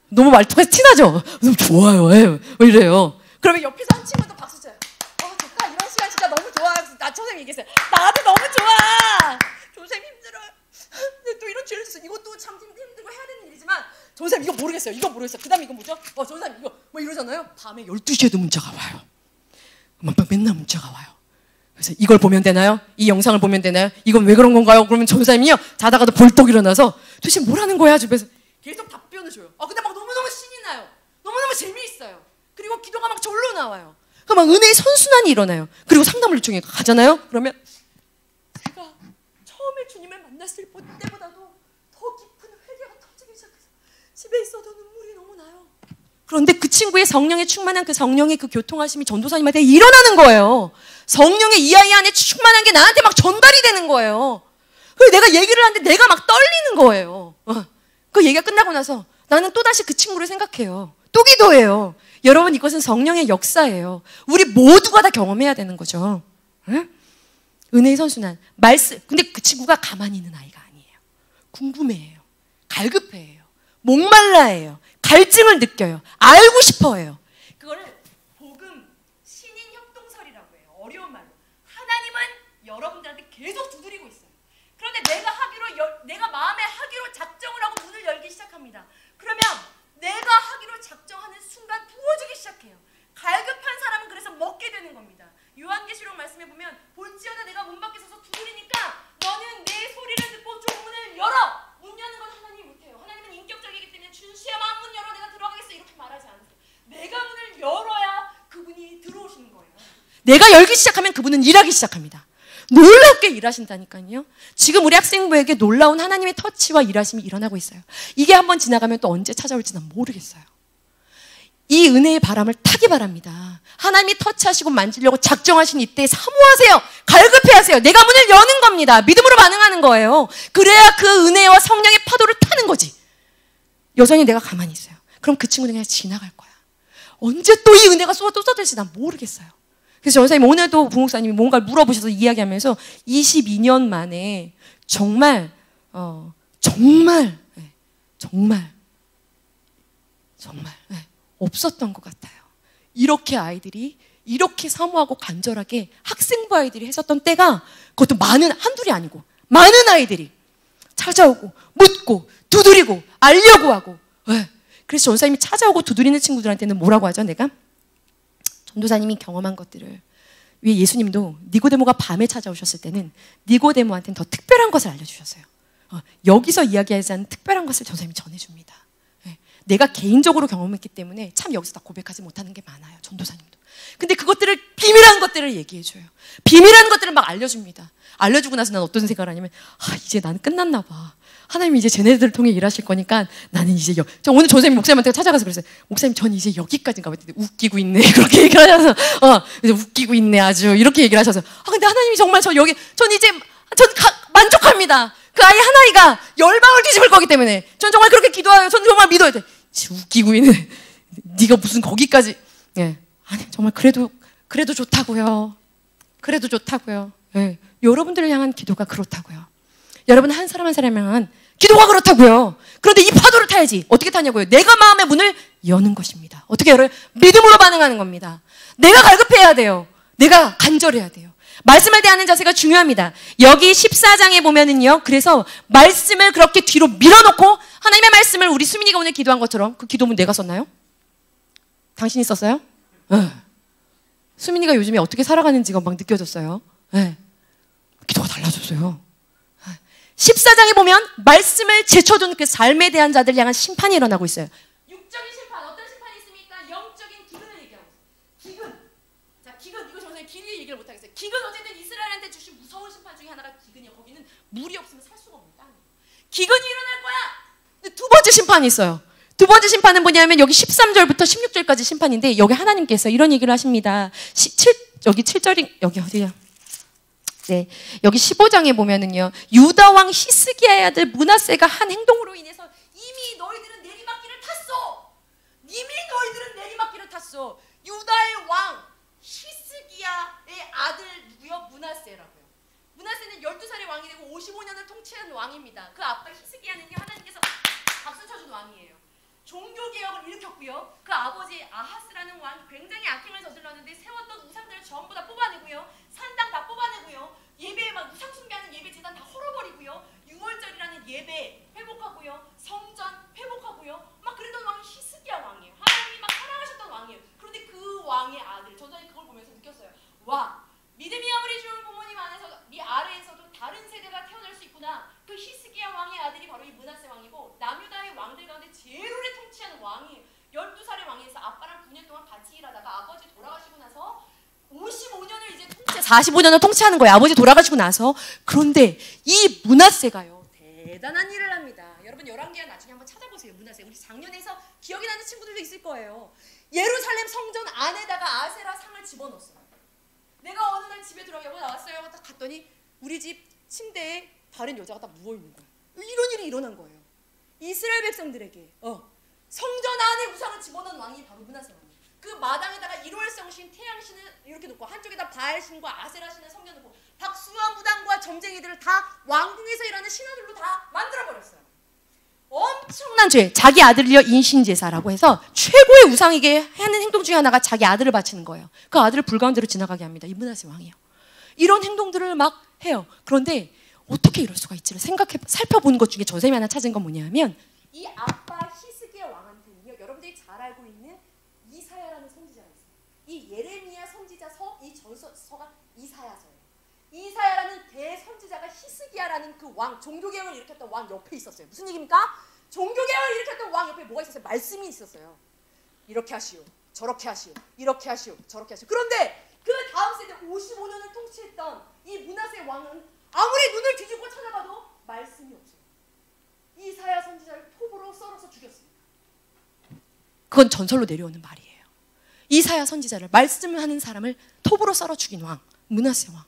너무 말투가 티나죠? 너무 좋아요. 네, 이래요. 그러면 옆에서 한 친구도 박수 쳐요. 좋다. 이런 시간 진짜 너무 좋아. 나 선생님 얘기했어요. 나도 너무 좋아. 선생님 힘들어요. 근데 또 이런 죄를 졌어. 이것도 참 힘들고 해야 되는 일이지만 전사님 이거 모르겠어요. 이거 모르겠어요. 그 다음에 이거 뭐죠? 전사님 이거 뭐 이러잖아요. 밤에 12시에도 문자가 와요. 맨날 문자가 와요. 그래서 이걸 보면 되나요? 이 영상을 보면 되나요? 이건 왜 그런 건가요? 그러면 전사님이요 자다가도 벌떡 일어나서 도대체 뭐라는 거야? 주변에서 계속 답변을 줘요. 근데 막 너무너무 신이 나요. 너무너무 재미있어요. 그리고 기도가 막 절로 나와요. 막 은혜의 선순환이 일어나요. 그리고 상담을 요청해 가잖아요. 그러면 제가 처음에 주님을 만났을 때보다도 더 깊은 회개가 터지기 시작해서 집에 있어도 눈물이 너무 나요. 그런데 그 친구의 성령에 충만한 그 성령의 그 교통하심이 전도사님한테 일어나는 거예요. 성령의 이 아이 안에 충만한 게 나한테 막 전달이 되는 거예요. 그래서 내가 얘기를 하는데 내가 막 떨리는 거예요. 그 얘기가 끝나고 나서 나는 또다시 그 친구를 생각해요. 또 기도해요. 여러분 이것은 성령의 역사예요. 우리 모두가 다 경험해야 되는 거죠. 응? 은혜의 선순환. 말씀. 근데 그 친구가 가만히 있는 아이가 아니에요. 궁금해해요. 갈급해해요. 목말라해요. 갈증을 느껴요. 알고 싶어해요. 그거를 복음, 신인 협동설이라고 해요. 어려운 말로. 하나님은 여러분들한테 계속 두드리고 있어요. 그런데 내가 마음에 하기로 작정을 하고 문을 열기 시작합니다. 그러면 내가 하기로 작정하는 순간 부어지기 시작해요. 갈급한 사람은 그래서 먹게 되는 겁니다. 요한계시록 말씀에 보면 볼지어다 내가 문 밖에 서서 두드리니까 너는 내 소리를 듣고 좀 문을 열어. 문 여는 건 하나님이 못해요. 하나님은 인격적이기 때문에 준수야 마음 문 열어 내가 들어가겠어 이렇게 말하지 않으세요. 내가 문을 열어야 그분이 들어오시는 거예요. 내가 열기 시작하면 그분은 일하기 시작합니다. 놀랍게 일하신다니까요. 지금 우리 학생부에게 놀라운 하나님의 터치와 일하심이 일어나고 있어요. 이게 한번 지나가면 또 언제 찾아올지 난 모르겠어요. 이 은혜의 바람을 타기 바랍니다. 하나님이 터치하시고 만지려고 작정하신 이때 사모하세요. 갈급해하세요. 내가 문을 여는 겁니다. 믿음으로 반응하는 거예요. 그래야 그 은혜와 성령의 파도를 타는 거지. 여전히 내가 가만히 있어요. 그럼 그 친구는 그냥 지나갈 거야. 언제 또 이 은혜가 쏟아질지 난 모르겠어요. 그래서 전사님 오늘도 부목사님이 뭔가를 물어보셔서 이야기하면서 22년 만에 정말 없었던 것 같아요. 이렇게 아이들이 이렇게 사모하고 간절하게 학생부 아이들이 했었던 때가, 그것도 한둘이 아니고 많은 아이들이 찾아오고 묻고 두드리고 알려고 하고. 그래서 전사님이 찾아오고 두드리는 친구들한테는 뭐라고 하죠? 내가 전도사님이 경험한 것들을, 왜 예수님도 니고데모가 밤에 찾아오셨을 때는 니고데모한테는 더 특별한 것을 알려주셨어요. 여기서 이야기하지 않은 특별한 것을 전사님이 전해줍니다. 내가 개인적으로 경험했기 때문에 참 여기서 다 고백하지 못하는 게 많아요. 전도사님도. 근데 그것들을, 비밀한 것들을 얘기해줘요. 비밀한 것들을 막 알려줍니다. 알려주고 나서 난 어떤 생각을 하냐면, 이제 나는 끝났나 봐. 하나님이 이제 쟤네들을 통해 일하실 거니까 나는 이제 저 오늘 전사님 목사님한테 찾아가서 그랬어요. 목사님 전 이제 여기까지인가 봐. 웃기고 있네. 그렇게 얘기를 하셔서 이제 웃기고 있네 아주. 이렇게 얘기를 하셔서 근데 하나님이 정말 전 만족합니다. 그 아이 하나이가 열방을 뒤집을 거기 때문에 전 정말 그렇게 기도해요. 전 정말 믿어야 돼. 웃기고 있네. 네가 무슨 거기까지. 아니 정말 그래도 좋다고요. 그래도 좋다고요. 여러분들을 향한 기도가 그렇다고요. 여러분 한 사람 한 사람 향한 기도가 그렇다고요. 그런데 이 파도를 타야지. 어떻게 타냐고요? 내가 마음의 문을 여는 것입니다. 어떻게 열어요? 믿음으로 반응하는 겁니다. 내가 갈급해야 돼요. 내가 간절해야 돼요. 말씀을 대하는 자세가 중요합니다. 여기 14장에 보면은요, 그래서 말씀을 그렇게 뒤로 밀어놓고 하나님의 말씀을, 우리 수민이가 오늘 기도한 것처럼, 그 기도문 내가 썼나요? 당신이 썼어요? 수민이가 요즘에 어떻게 살아가는지가 막 느껴졌어요. 기도가 달라졌어요. 14장에 보면 말씀을 제쳐둔 그 삶에 대한 자들 향한 심판이 일어나고 있어요. 육적인 심판, 어떤 심판이 있습니까? 영적인 기근을 얘기하고 있어요. 기근, 이거 정말 길이 얘기를 못하겠어요. 기근, 어쨌든 이스라엘한테 주신 무서운 심판 중에 하나가 기근이에요. 거기는 물이 없으면 살 수가 없는 땅이에요. 기근이 일어날 거야. 근데 두 번째 심판이 있어요. 두 번째 심판은 뭐냐면 여기 13절부터 16절까지 심판인데, 여기 하나님께서 이런 얘기를 하십니다. 여기 7절이, 여기 어디야? 네, 여기 15장에 보면은요, 유다 왕 히스기야의 아들 므낫세가 한 행동으로 인해서 이미 너희들은 내리막길을 탔어. 유다의 왕 히스기야의 아들 누구요? 므낫세라고요. 므낫세는 12살의 왕이 되고 55년을 통치한 왕입니다. 그 아빠 히스기야는요, 하나님께서 박수 쳐준 왕이에요. 종교개혁을 일으켰고요. 그 아버지 아하스라는 왕이 굉장히 악행을 저질렀는데 세웠던 우상들을 전부 다 뽑아내고요. 산당 다 뽑아내고요. 예배에 막 우상 숭배하는 예배 제단 다 헐어버리고요. 6월절이라는 예배 회복하고요. 성전 회복하고요. 막 그랬던 왕이 히스기야 왕이에요. 하나님이 막 사랑하셨던 왕이에요. 그런데 그 왕의 아들, 저는 그걸 보면서 느꼈어요. 와, 믿음이 아무리 좋은 부모님 안에서, 이 아래에서도 다른 세대가 태어날 수 있구나. 그 히스기야 왕의 아들이 바로 이 므낫세 왕이고, 남유다의 왕들 가운데 제일 오래 통치하는 왕이 12살의 왕에서 아빠랑 9년 동안 같이 일하다가 아버지 돌아가시고 나서 55년을 이제 45년을 통치하는 거예요. 아버지 돌아가시고 나서. 그런데 이 므낫세가요, 대단한 일을 합니다. 여러분 열왕기하 나중에 한번 찾아보세요. 므낫세. 우리 작년에서 기억이 나는 친구들도 있을 거예요. 예루살렘 성전 안에다가 아세라 상을 집어넣었어요. 내가 어느 날 집에 들어가고 나왔어요. 딱 갔더니 우리 집 침대에 다른 여자가 딱 누워있는 거예요. 이런 일이 일어난 거예요. 이스라엘 백성들에게 성전 안에 우상을 집어넣은 왕이 바로 므낫세 왕이에요. 그 마당에다가 일월성신, 태양신을 이렇게 놓고, 한쪽에다 바알신과 아세라신을 섬겨놓고, 박수와 무당과 점쟁이들을 다 왕궁에서 일하는 신하들로 다 만들어버렸어요. 엄청난 죄, 자기 아들이여 인신제사라고 해서 최고의 우상에게 하는 행동 중에 하나가 자기 아들을 바치는 거예요. 그 아들을 불 가운데로 지나가게 합니다. 이 므낫세 왕이요. 이런 행동들을 막 해요. 그런데 어떻게 이럴 수가 있지를 살펴보는 것 중에 전생에 하나 찾은 건 뭐냐면, 이 아빠 히스기야 왕한테는요, 여러분들이 잘 알고 있는 이사야라는 선지자가 있어요. 이 예레미야 선지자서, 이 전서가 이사야서예요. 이사야라는 대선지자가 히스기야라는 그 왕, 종교개혁을 일으켰던 왕 옆에 있었어요. 무슨 얘기입니까? 종교개혁을 일으켰던 왕 옆에 뭐가 있었어요? 말씀이 있었어요. 이렇게 하시오, 저렇게 하시오, 이렇게 하시오, 저렇게 하시오. 그런데 그 다음 세대 55년을 통치했던 이 므낫세 왕은 아무리 눈을 뒤집고 찾아봐도 말씀이 없어요. 이사야 선지자를 톱으로 썰어서 죽였습니다. 그건 전설로 내려오는 말이에요. 이사야 선지자를, 말씀하는 사람을 톱으로 썰어 죽인 왕, 므낫세 왕.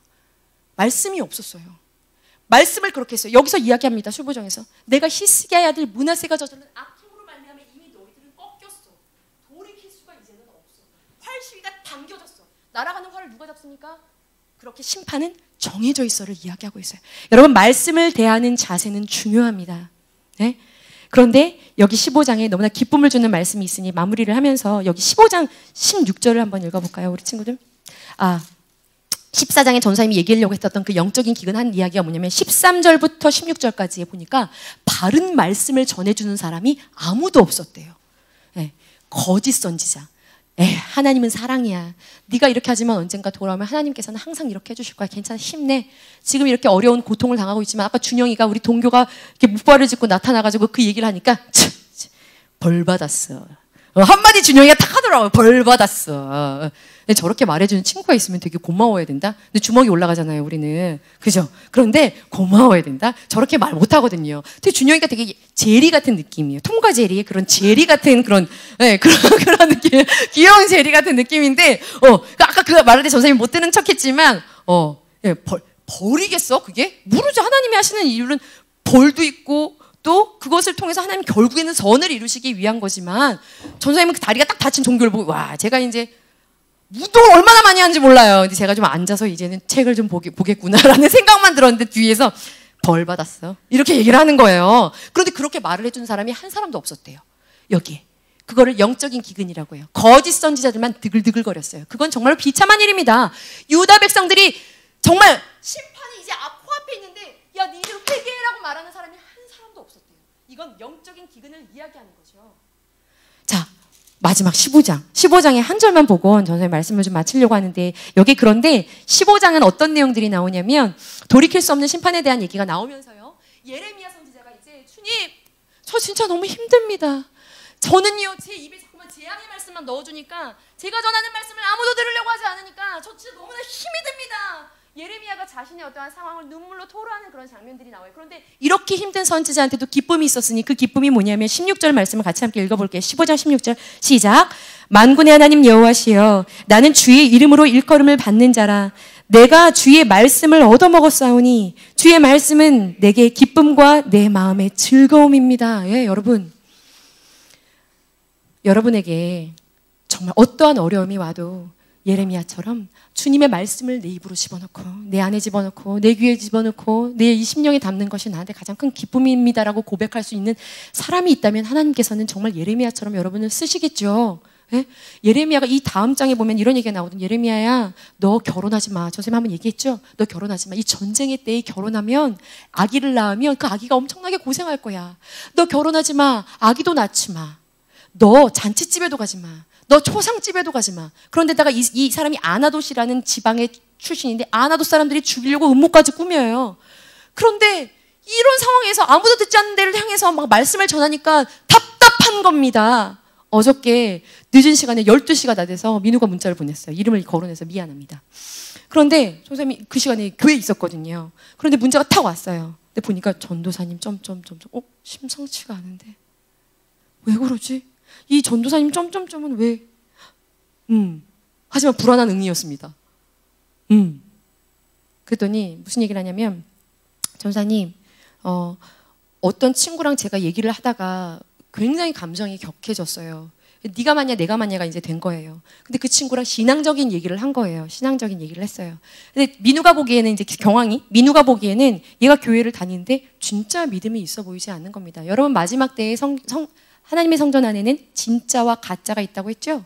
말씀이 없었어요. 말씀을 그렇게 했어요. 여기서 이야기합니다. 수보정에서. 내가 히스기야의 아들 므낫세가 저지른 악행으로 말미암아 이미 너희들은 꺾였어. 돌이킬 수가 이제는 없어. 활 시위가 당겨졌어. 날아가는 활을 누가 잡습니까? 그렇게 심판은 정해져 있어를 이야기하고 있어요. 여러분, 말씀을 대하는 자세는 중요합니다. 네? 그런데 여기 15장에 너무나 기쁨을 주는 말씀이 있으니 마무리를 하면서 여기 15장 16절을 한번 읽어볼까요, 우리 친구들? 14장에 전사님이 얘기하려고 했었던 그 영적인 기근 한 이야기가 뭐냐면 13절부터 16절까지에 보니까 바른 말씀을 전해주는 사람이 아무도 없었대요. 네. 거짓 선지자. 하나님은 사랑이야. 네가 이렇게 하지만 언젠가 돌아오면 하나님께서는 항상 이렇게 해주실 거야. 괜찮아, 힘내. 지금 이렇게 어려운 고통을 당하고 있지만 아까 준영이가 우리 동교가 이렇게 묵발을 짓고 나타나가지고 그 얘기를 하니까 벌 받았어. 한마디 준영이가 탁 하더라고요. 벌 받았어. 저렇게 말해주는 친구가 있으면 되게 고마워야 된다. 근데 주먹이 올라가잖아요, 우리는. 그죠? 그런데 고마워야 된다. 저렇게 말 못하거든요. 근데 준영이가 되게 제리 같은 느낌이에요. 톰과 제리의 그런 제리 같은 그런 그런 느낌, 귀여운 제리 같은 느낌인데, 아까 그 말할 때 전사님이 못 듣는 척했지만, 벌이겠어? 그게 모르죠. 하나님이 하시는 이유는 벌도 있고. 또 그것을 통해서 하나님 결국에는 선을 이루시기 위한 거지만 전사님은 그 다리가 딱 다친 종교를 보고 와, 제가 이제 무도를 얼마나 많이 하는지 몰라요. 근데 제가 좀 앉아서 이제는 책을 좀 보겠구나라는 생각만 들었는데 뒤에서 벌 받았어. 이렇게 얘기를 하는 거예요. 그런데 그렇게 말을 해준 사람이 한 사람도 없었대요. 여기에. 그거를 영적인 기근이라고 해요. 거짓 선지자들만 드글드글거렸어요. 그건 정말 비참한 일입니다. 유다 백성들이 정말 심판이 이제 코앞에 있는데 야, 니들 회개라고 말하는 사람이 없었대요. 이건 영적인 기근을 이야기하는 거죠. 자, 마지막 15장의 한 절만 보고 전사님 말씀을 좀 마치려고 하는데 여기 그런데 15장은 어떤 내용들이 나오냐면 돌이킬 수 없는 심판에 대한 얘기가 나오면서요. 예레미야 선지자가 이제 주님, 저 진짜 너무 힘듭니다. 저는요, 제 입에 자꾸만 재앙의 말씀만 넣어주니까 제가 전하는 말씀을 아무도 들으려고 하지 않으니까 저 진짜 너무나 힘이 듭니다. 예레미야가 자신의 어떠한 상황을 눈물로 토로하는 그런 장면들이 나와요. 그런데 이렇게 힘든 선지자한테도 기쁨이 있었으니 그 기쁨이 뭐냐면 16절 말씀을 같이 함께 읽어볼게요. 15장 16절 시작. 만군의 하나님 여호와시여, 나는 주의 이름으로 일컬음을 받는 자라. 내가 주의 말씀을 얻어먹었사오니 주의 말씀은 내게 기쁨과 내 마음의 즐거움입니다. 예, 여러분에게 정말 어떠한 어려움이 와도 예레미야처럼 주님의 말씀을 내 입으로 집어넣고 내 안에 집어넣고 내 귀에 집어넣고 내 이 심령에 담는 것이 나한테 가장 큰 기쁨입니다라고 고백할 수 있는 사람이 있다면 하나님께서는 정말 예레미야처럼 여러분을 쓰시겠죠. 예? 예레미야가 이 다음 장에 보면 이런 얘기가 나오거든요. 예레미야야, 너 결혼하지 마. 선생님 한번 얘기했죠. 너 결혼하지 마. 이 전쟁의 때에 결혼하면 아기를 낳으면 그 아기가 엄청나게 고생할 거야. 너 결혼하지 마. 아기도 낳지 마. 너 잔치집에도 가지 마. 너 초상집에도 가지 마. 그런데다가 이 사람이 아나돗이라는 지방의 출신인데 아나돗 사람들이 죽이려고 음모까지 꾸며요. 그런데 이런 상황에서 아무도 듣지 않는 데를 향해서 막 말씀을 전하니까 답답한 겁니다. 어저께 늦은 시간에 12시가 다 돼서 민우가 문자를 보냈어요. 이름을 거론해서 미안합니다. 그런데 선생님이 그 시간에 교회에 있었거든요. 그런데 문자가 탁 왔어요. 근데 보니까 전도사님 심상치가 않은데 왜 그러지? 이 전도사님 점점점은 왜? 하지만 불안한 응이었습니다. 그랬더니 무슨 얘기를 하냐면 전사님, 어떤 친구랑 제가 얘기를 하다가 굉장히 감정이 격해졌어요. 네가 맞냐 내가 맞냐가 이제 된 거예요. 근데 그 친구랑 신앙적인 얘기를 한 거예요. 신앙적인 얘기를 했어요. 근데 민우가 보기에는 이제 민우가 보기에는 얘가 교회를 다니는데 진짜 믿음이 있어 보이지 않는 겁니다. 여러분, 마지막 때에 하나님의 성전 안에는 진짜와 가짜가 있다고 했죠.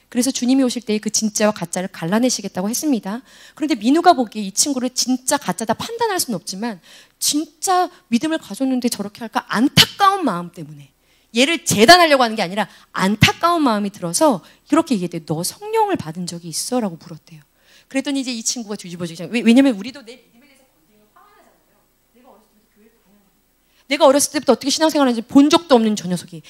그래서 주님이 오실 때에 그 진짜와 가짜를 갈라내시겠다고 했습니다. 그런데 민우가 보기에 이 친구를 진짜 가짜다 판단할 수는 없지만 진짜 믿음을 가졌는데 저렇게 할까? 안타까운 마음 때문에. 얘를 재단하려고 하는 게 아니라 안타까운 마음이 들어서 이렇게 얘기했대요. 너 성령을 받은 적이 있어? 라고 물었대요. 그랬더니 이제 이 친구가 뒤집어지기 시작해요. 왜냐면 우리도 내 믿음에 대해서 건드리면 화가 나잖아요. 내가 어렸을 때부터 어떻게 신앙생활을 하는지 본 적도 없는 저 녀석이.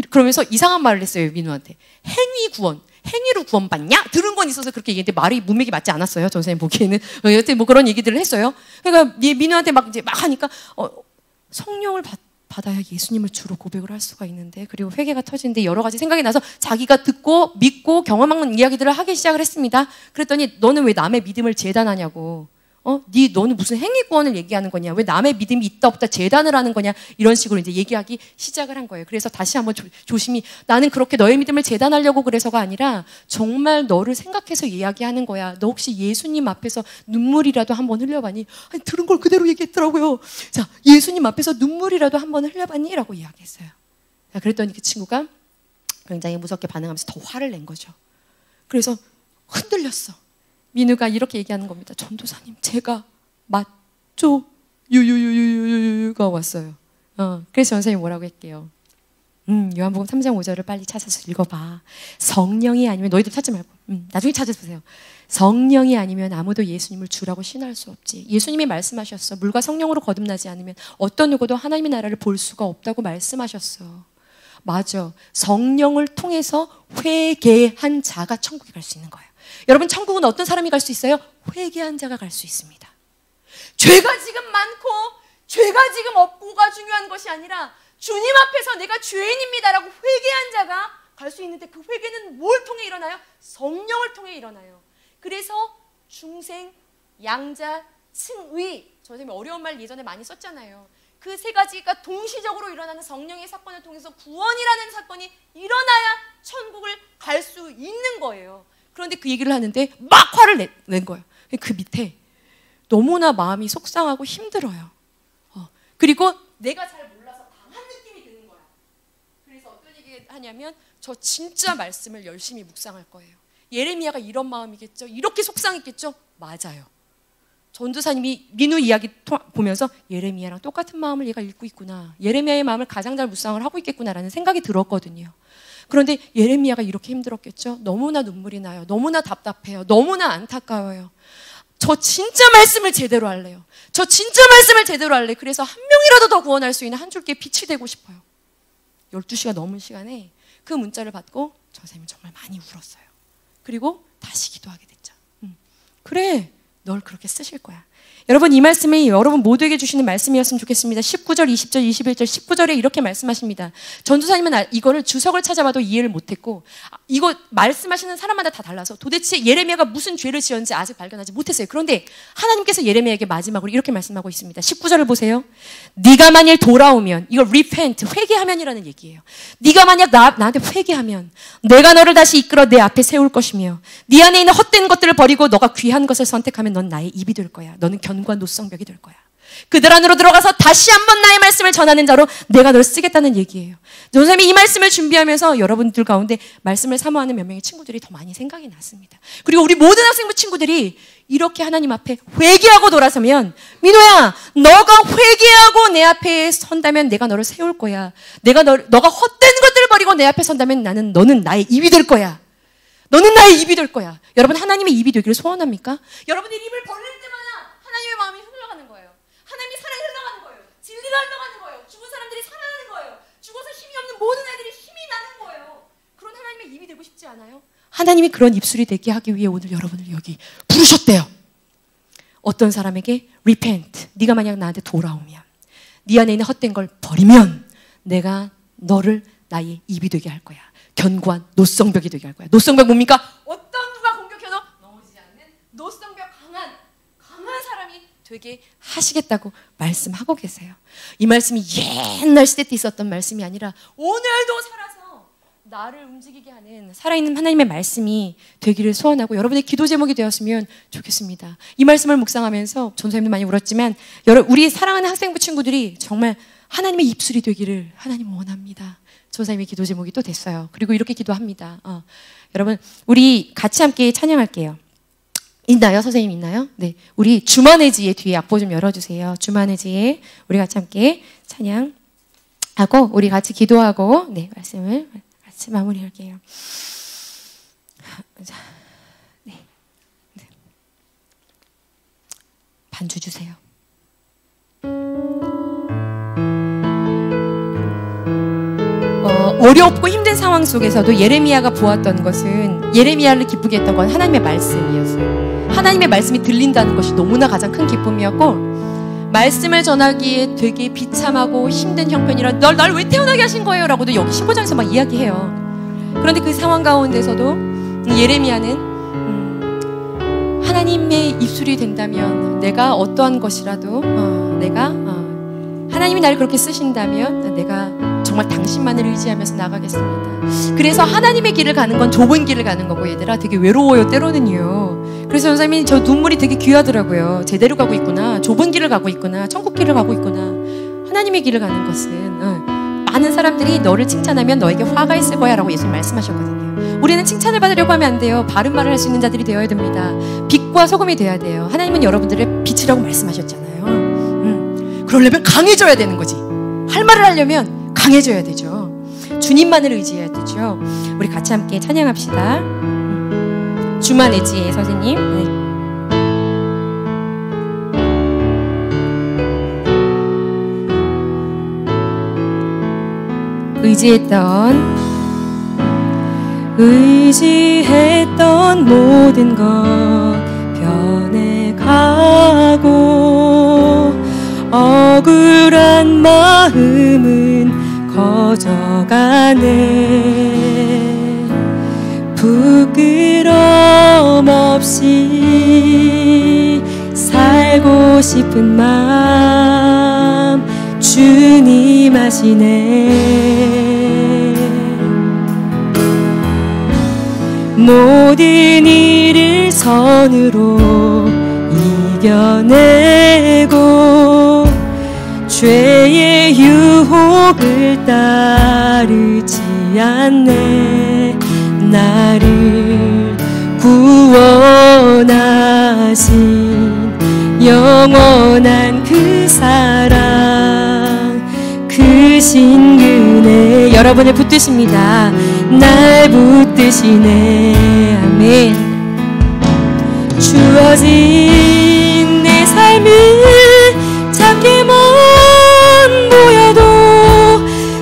그러면서 이상한 말을 했어요. 민우한테. 행위로 구원받냐? 들은 건 있어서 그렇게 얘기했는데 말이 문맥이 맞지 않았어요. 전선생님 보기에는. 여튼 뭐 그런 얘기들을 했어요. 그러니까 민우한테 막 하니까 성령을 받아야 예수님을 주로 고백을 할 수가 있는데, 그리고 회개가 터지는데 여러 가지 생각이 나서 자기가 듣고 믿고 경험한 이야기들을 하기 시작을 했습니다. 그랬더니 너는 왜 남의 믿음을 재단하냐고. 너는 무슨 행위구원을 얘기하는 거냐? 왜 남의 믿음이 있다 없다 재단을 하는 거냐? 이런 식으로 이제 얘기하기 시작을 한 거예요. 그래서 다시 한번 조심히, 나는 그렇게 너의 믿음을 재단하려고 그래서가 아니라 정말 너를 생각해서 이야기하는 거야. 너 혹시 예수님 앞에서 눈물이라도 한번 흘려봤니? 아니, 들은 걸 그대로 얘기했더라고요. 자, 예수님 앞에서 눈물이라도 한번 흘려봤니? 라고 이야기했어요. 자, 그랬더니 그 친구가 굉장히 무섭게 반응하면서 더 화를 낸 거죠. 그래서 흔들렸어. 민우가 이렇게 얘기하는 겁니다. 전도사님, 제가 맞죠? 유유유유유유가 왔어요. 그래서 전사님이 뭐라고 할게요. 요한복음 3장 5절을 빨리 찾아서 읽어봐. 성령이 아니면, 너희들 찾지 말고 나중에 찾아보세요. 성령이 아니면 아무도 예수님을 주라고 신할 수 없지. 예수님이 말씀하셨어. 물과 성령으로 거듭나지 않으면 어떤 누구도 하나님의 나라를 볼 수가 없다고 말씀하셨어. 맞아. 성령을 통해서 회개한 자가 천국에 갈 수 있는 거예요. 여러분, 천국은 어떤 사람이 갈 수 있어요? 회개한 자가 갈 수 있습니다. 죄가 지금 많고 죄가 지금 없고가 중요한 것이 아니라 주님 앞에서 내가 죄인입니다라고 회개한 자가 갈 수 있는데, 그 회개는 뭘 통해 일어나요? 성령을 통해 일어나요. 그래서 중생, 양자, 승의, 선생님이 어려운 말 예전에 많이 썼잖아요. 그 세 가지가 동시적으로 일어나는 성령의 사건을 통해서 구원이라는 사건이 일어나야 천국을 갈 수 있는 거예요. 그런데 그 얘기를 하는데 막 화를 낸 거예요. 그 밑에 너무나 마음이 속상하고 힘들어요. 그리고 내가 잘 몰라서 당한 느낌이 드는 거야. 그래서 어떤 얘기를 하냐면, 저 진짜 말씀을 열심히 묵상할 거예요. 예레미야가 이런 마음이겠죠? 이렇게 속상했겠죠? 맞아요. 전도사님이 민우 이야기 보면서 예레미야랑 똑같은 마음을 얘가 읽고 있구나. 예레미야의 마음을 가장 잘 묵상을 하고 있겠구나라는 생각이 들었거든요. 그런데 예레미야가 이렇게 힘들었겠죠? 너무나 눈물이 나요. 너무나 답답해요. 너무나 안타까워요. 저 진짜 말씀을 제대로 할래요. 저 진짜 말씀을 제대로 할래. 그래서 한 명이라도 더 구원할 수 있는 한 줄기의 빛이 되고 싶어요. 12시가 넘은 시간에 그 문자를 받고 저 선생님은 정말 많이 울었어요. 그리고 다시 기도하게 됐죠. 그래, 널 그렇게 쓰실 거야. 여러분, 이 말씀이 여러분 모두에게 주시는 말씀이었으면 좋겠습니다. 19절, 20절, 21절, 19절에 이렇게 말씀하십니다. 전도사님은 이거를 주석을 찾아봐도 이해를 못했고, 이거 말씀하시는 사람마다 다 달라서 도대체 예레미야가 무슨 죄를 지었는지 아직 발견하지 못했어요. 그런데 하나님께서 예레미야에게 마지막으로 이렇게 말씀하고 있습니다. 19절을 보세요. 네가 만일 돌아오면, 이거 repent, 회개하면이라는 얘기예요. 네가 만약 나한테 회개하면 내가 너를 다시 이끌어 내 앞에 세울 것이며, 네 안에 있는 헛된 것들을 버리고 너가 귀한 것을 선택하면 넌 나의 입이 될 거야. 너는 견고한 노성벽이 될 거야. 그들 안으로 들어가서 다시 한번 나의 말씀을 전하는 자로 내가 널 쓰겠다는 얘기예요. 선생님이 이 말씀을 준비하면서 여러분들 가운데 말씀을 사모하는 몇 명의 친구들이 더 많이 생각이 났습니다. 그리고 우리 모든 학생부 친구들이 이렇게 하나님 앞에 회개하고 돌아서면, 민호야, 너가 회개하고 내 앞에 선다면 내가 너를 세울 거야. 너가 헛된 것들을 버리고 내 앞에 선다면 너는 나의 입이 될 거야. 너는 나의 입이 될 거야. 여러분, 하나님의 입이 되기를 소원합니까? 여러분들이 입을 벌릴 때마다 하나님의 마음이 흘러가는 거예요. 하나님의 사랑이 흘러가는 거예요. 진리가 흘러가는 거예요. 죽은 사람들이 살아나는 거예요. 죽어서 힘이 없는 모든 애들이 힘이 나는 거예요. 그런 하나님의 입이 되고 싶지 않아요? 하나님이 그런 입술이 되게 하기 위해 오늘 여러분을 여기 부르셨대요. 어떤 사람에게 repent, 네가 만약 나한테 돌아오면, 네 안에 있는 헛된 걸 버리면 내가 너를 나의 입이 되게 할 거야. 견고한 노성벽이 되게 할 거야. 노성벽 뭡니까? 어떤 누가 공격해도 넘어지지 않는 노성벽, 강한 사람이 되게 하시겠다고 말씀하고 계세요. 이 말씀이 옛날 시대 때 있었던 말씀이 아니라 오늘도 살아서 나를 움직이게 하는 살아있는 하나님의 말씀이 되기를 소원하고 여러분의 기도 제목이 되었으면 좋겠습니다. 이 말씀을 묵상하면서 전도사님도 많이 울었지만 우리 사랑하는 학생부 친구들이 정말 하나님의 입술이 되기를 하나님 원합니다. 전도사님의 기도 제목이 또 됐어요. 그리고 이렇게 기도합니다. 여러분, 우리 같이 함께 찬양할게요. 있나요? 선생님 있나요? 네, 우리 주만의 지혜 뒤에 악보 좀 열어주세요. 주만의 지혜 우리 같이 함께 찬양하고 우리 같이 기도하고 네, 말씀을 같이 마무리할게요. 네. 반주 주세요. 어렵고 힘든 상황 속에서도 예레미야가 보았던 것은, 예레미야를 기쁘게 했던 건 하나님의 말씀이었어요. 하나님의 말씀이 들린다는 것이 너무나 가장 큰 기쁨이었고, 말씀을 전하기에 되게 비참하고 힘든 형편이라 날 왜 태어나게 하신 거예요? 라고도 여기 15장에서 막 이야기해요. 그런데 그 상황 가운데서도 예레미야는 하나님의 입술이 된다면 내가 어떠한 것이라도 하나님이 나를 그렇게 쓰신다면 내가 정말 당신만을 의지하면서 나가겠습니다. 그래서 하나님의 길을 가는 건 좁은 길을 가는 거고 얘들아 되게 외로워요 때로는요. 그래서 선생님이 저 눈물이 되게 귀하더라고요. 제대로 가고 있구나, 좁은 길을 가고 있구나, 천국 길을 가고 있구나. 하나님의 길을 가는 것은 많은 사람들이 너를 칭찬하면 너에게 화가 있을 거야 라고 예수님 말씀하셨거든요. 우리는 칭찬을 받으려고 하면 안 돼요. 바른 말을 할 수 있는 자들이 되어야 됩니다. 빛과 소금이 돼야 돼요. 하나님은 여러분들의 빛이라고 말씀하셨잖아요. 그러려면 강해져야 되는 거지. 할 말을 하려면 강해져야 되죠. 주님만을 의지해야 되죠. 우리 같이 함께 찬양합시다. 주만 의지해 선생님. 의지했던 모든 것 변해가고 억울한 마음은 커져가네. 부끄럼 없이 살고 싶은 마음 주님 아시네. 모든 일을 선으로 이겨내고 죄의 유혹을 따르지 않네. 나를 구원하신 영원한 그 사랑 그 신근에 여러분을 붙드십니다. 날 붙드시네. 아멘. 주어진 내 삶이 작게 먼 보여도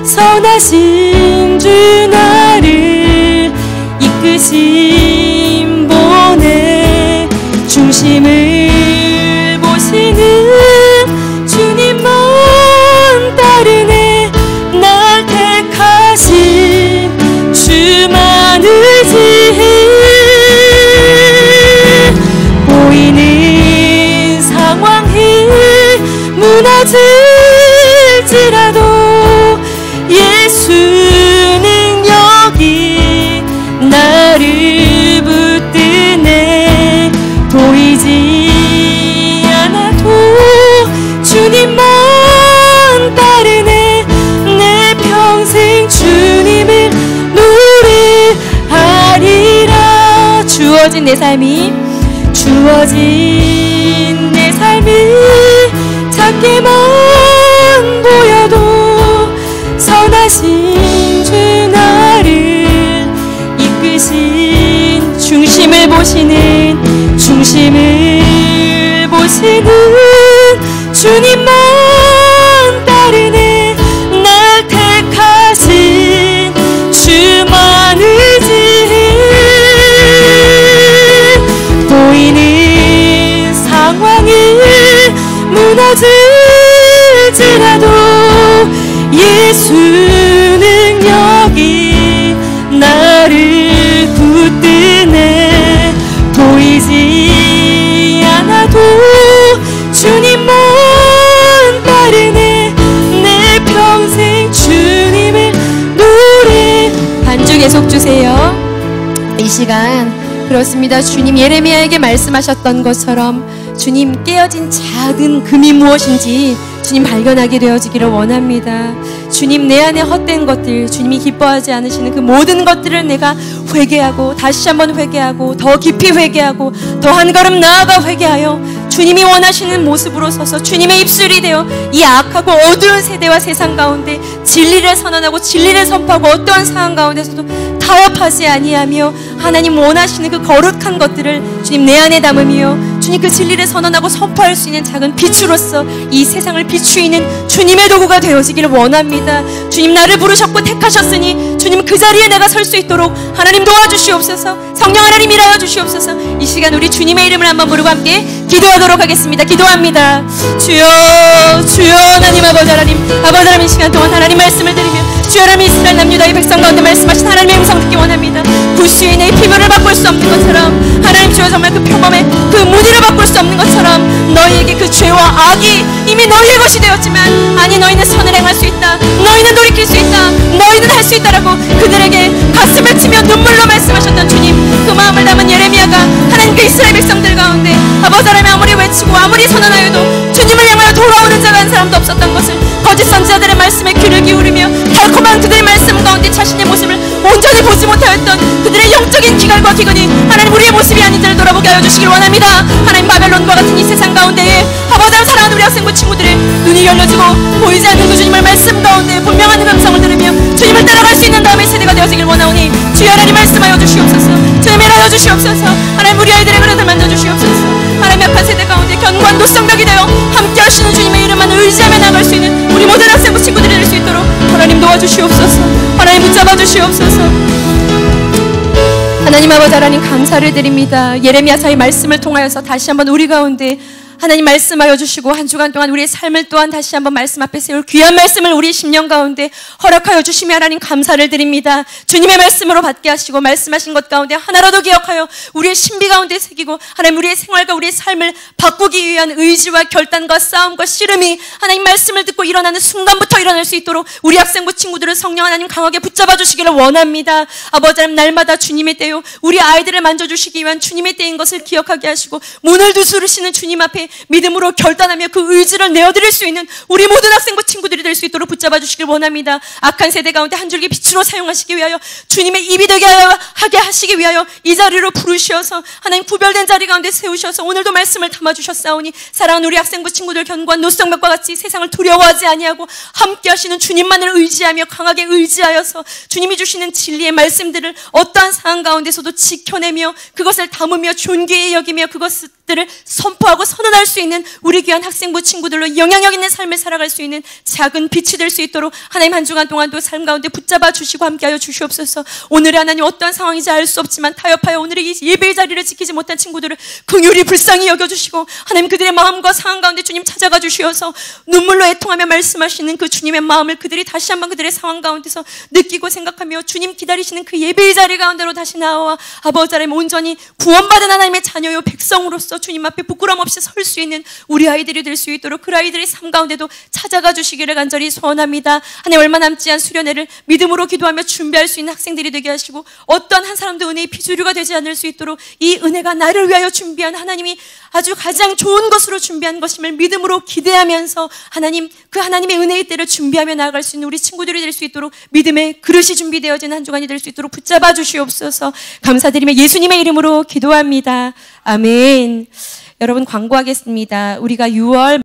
선하신 주 나를 이끄신 보내. 중심을 보시는 주님만 따르네. 날 택하신 주만 의지해. 보이는 상황이 무너질지라도 예수는 여기 나를 붙드네. 보이지 않아도 주님만 따르네. 내 평생 주님을 노래하리라. 주어진 내 삶이 작게만 보여도 선하신 주 나를 이끄신 중심을 보시는 주님만 따르네. 날 택하신 주만 의지해. 보이는 상황이 무너질지라도 예수는 여기 나를 붙드네. 보이지 않아도 주님만 따르네. 내 평생 주님을 노래. 반주 계속 주세요. 이 시간 그렇습니다. 주님 예레미야에게 말씀하셨던 것처럼 주님 깨어진 작은 금이 무엇인지 주님 발견하게 되어지기를 원합니다. 주님 내 안에 헛된 것들, 주님이 기뻐하지 않으시는 그 모든 것들을 내가 회개하고 다시 한번 회개하고 더 깊이 회개하고 더 한 걸음 나아가 회개하여 주님이 원하시는 모습으로 서서 주님의 입술이 되어 이 악하고 어두운 세대와 세상 가운데 진리를 선언하고 진리를 선포하고 어떠한 상황 가운데서도 타협하지 아니하며 하나님 원하시는 그 거룩한 것들을 주님 내 안에 담으며 주님 그 진리를 선언하고 선포할 수 있는 작은 빛으로서 이 세상을 비추이는 주님의 도구가 되어지기를 원합니다. 주님 나를 부르셨고 택하셨으니 주님 그 자리에 내가 설 수 있도록 하나님 도와주시옵소서. 성령 하나님 일하여 주시옵소서. 이 시간 우리 주님의 이름을 한번 부르고 함께 기도하도록 하겠습니다. 기도합니다. 주여 주여 하나님 아버지 하나님 이 시간 동안 하나님 말씀을 드리며 주여 하나님 이스라엘 남유다의 백성 가운데 말씀하신 하나님의 음성 듣기 원합니다. 구수인의 피부를 바꿀 수 없는 것처럼 하나님 주여 정말 그 평범의 그 무늬를 바꿀 수 없는 것처럼 너희에게 그 죄와 악이 이미 너희의 것이 되었지만 아니 너희는 선을 행할 수 있다. 너희는 돌이킬 수 있다. 너희는 할 수 있다라고 그들에게 가슴을 치며 눈물로 말씀하셨던 주님 그 마음을 담은 예레미야가 하나님 그 이스라엘 백성들 가운데 아버지 하나님 아무리 외치고 아무리 선언하여도 주님을 향하여 돌아오는 자가 한 사람도 없었던 것을 거짓 선지자들의 말씀에 귀를 기울이며 달콤한 그들의 말씀 가운데 자신의 모습을 온전히 보지 못하였던 그들의 영적인 기갈과 기근이 하나님 우리의 모습이 아닌지를 돌아보게 하여 주시길 원합니다. 하나님 바벨론과 같은 이 세상 가운데에 아버지 사랑하는 우리 학생부 친구들의 눈이 열려지고 보이지 않는 그 주님의 말씀 가운데 분명한 음성을 들으며 주님을 따라갈 수 있는 다음의 세대가 되어지길 원하오니 주여 하나님 말씀하여 주시옵소서. 주님 일하여 주시옵소서. 하나님 우리 아이들의 그릇을 만져주시옵소서. 하나님 약한 세대 가운데 견고한 도성벽이 되어 함께 하시는 주님의 이름만 의지하며 나갈 수 있는 우리 모든 학생부 친구들이 될 수 있도록 하나님 도와주시옵소서. 하나님 붙잡아 주시옵소서. 하나님 아버지 하나님 감사를 드립니다. 예레미야서의 말씀을 통하여서 다시 한번 우리 가운데 하나님 말씀하여 주시고 한 주간 동안 우리의 삶을 또한 다시 한번 말씀 앞에 세울 귀한 말씀을 우리 심령 가운데 허락하여 주시며 하나님 감사를 드립니다. 주님의 말씀으로 받게 하시고 말씀하신 것 가운데 하나라도 기억하여 우리의 신비 가운데 새기고 하나님 우리의 생활과 우리의 삶을 바꾸기 위한 의지와 결단과 싸움과 씨름이 하나님 말씀을 듣고 일어나는 순간부터 일어날 수 있도록 우리 학생부 친구들을 성령 하나님 강하게 붙잡아 주시기를 원합니다. 아버지 하나님 날마다 주님의 때요 우리 아이들을 만져주시기 위한 주님의 때인 것을 기억하게 하시고 문을 두드리시는 주님 앞에 믿음으로 결단하며 그 의지를 내어드릴 수 있는 우리 모든 학생부 친구들이 될 수 있도록 붙잡아 주시길 원합니다. 악한 세대 가운데 한 줄기 빛으로 사용하시기 위하여 주님의 입이 되게 하게 하시기 위하여 이 자리로 부르셔서 하나님 구별된 자리 가운데 세우셔서 오늘도 말씀을 담아주셨사오니 사랑하는 우리 학생부 친구들 견고한 노성벽과 같이 세상을 두려워하지 아니하고 함께 하시는 주님만을 의지하며 강하게 의지하여서 주님이 주시는 진리의 말씀들을 어떠한 상황 가운데서도 지켜내며 그것을 담으며 존귀히 여기며 그것들을 선포하고 선언할 수 있는 우리 귀한 학생부 친구들로 영향력 있는 삶을 살아갈 수 있는 작은 빛이 될 수 있도록 하나님 한 주간 동안도 삶 가운데 붙잡아 주시고 함께하여 주시옵소서. 오늘의 하나님 어떠한 상황인지 알 수 없지만 타협하여 오늘의 이 예배의 자리를 지키지 못한 친구들을 긍휼히 불쌍히 여겨주시고 하나님 그들의 마음과 상황 가운데 주님 찾아가 주시어서 눈물로 애통하며 말씀하시는 그 주님의 마음을 그들이 다시 한번 그들의 상황 가운데서 느끼고 생각하며 주님 기다리시는 그 예배의 자리 가운데로 다시 나와 아버지 하나님 온전히 구원받은 하나님의 자녀요 백성으로서 주님 앞에 부끄럼 없이 설 수 있는 우리 아이들이 될 수 있도록 그 아이들의 삶 가운데도 찾아가 주시기를 간절히 소원합니다. 하나님 얼마 남지 않은 수련회를 믿음으로 기도하며 준비할 수 있는 학생들이 되게 하시고 어떤 한 사람도 은혜의 비주류가 되지 않을 수 있도록 이 은혜가 나를 위하여 준비한 하나님이 아주 가장 좋은 것으로 준비한 것임을 믿음으로 기대하면서 하나님 그 하나님의 은혜의 때를 준비하며 나아갈 수 있는 우리 친구들이 될 수 있도록 믿음의 그릇이 준비되어진 한 주간이 될 수 있도록 붙잡아 주시옵소서. 감사드리며 예수님의 이름으로 기도합니다. 아멘. 여러분 광고하겠습니다. 우리가 6월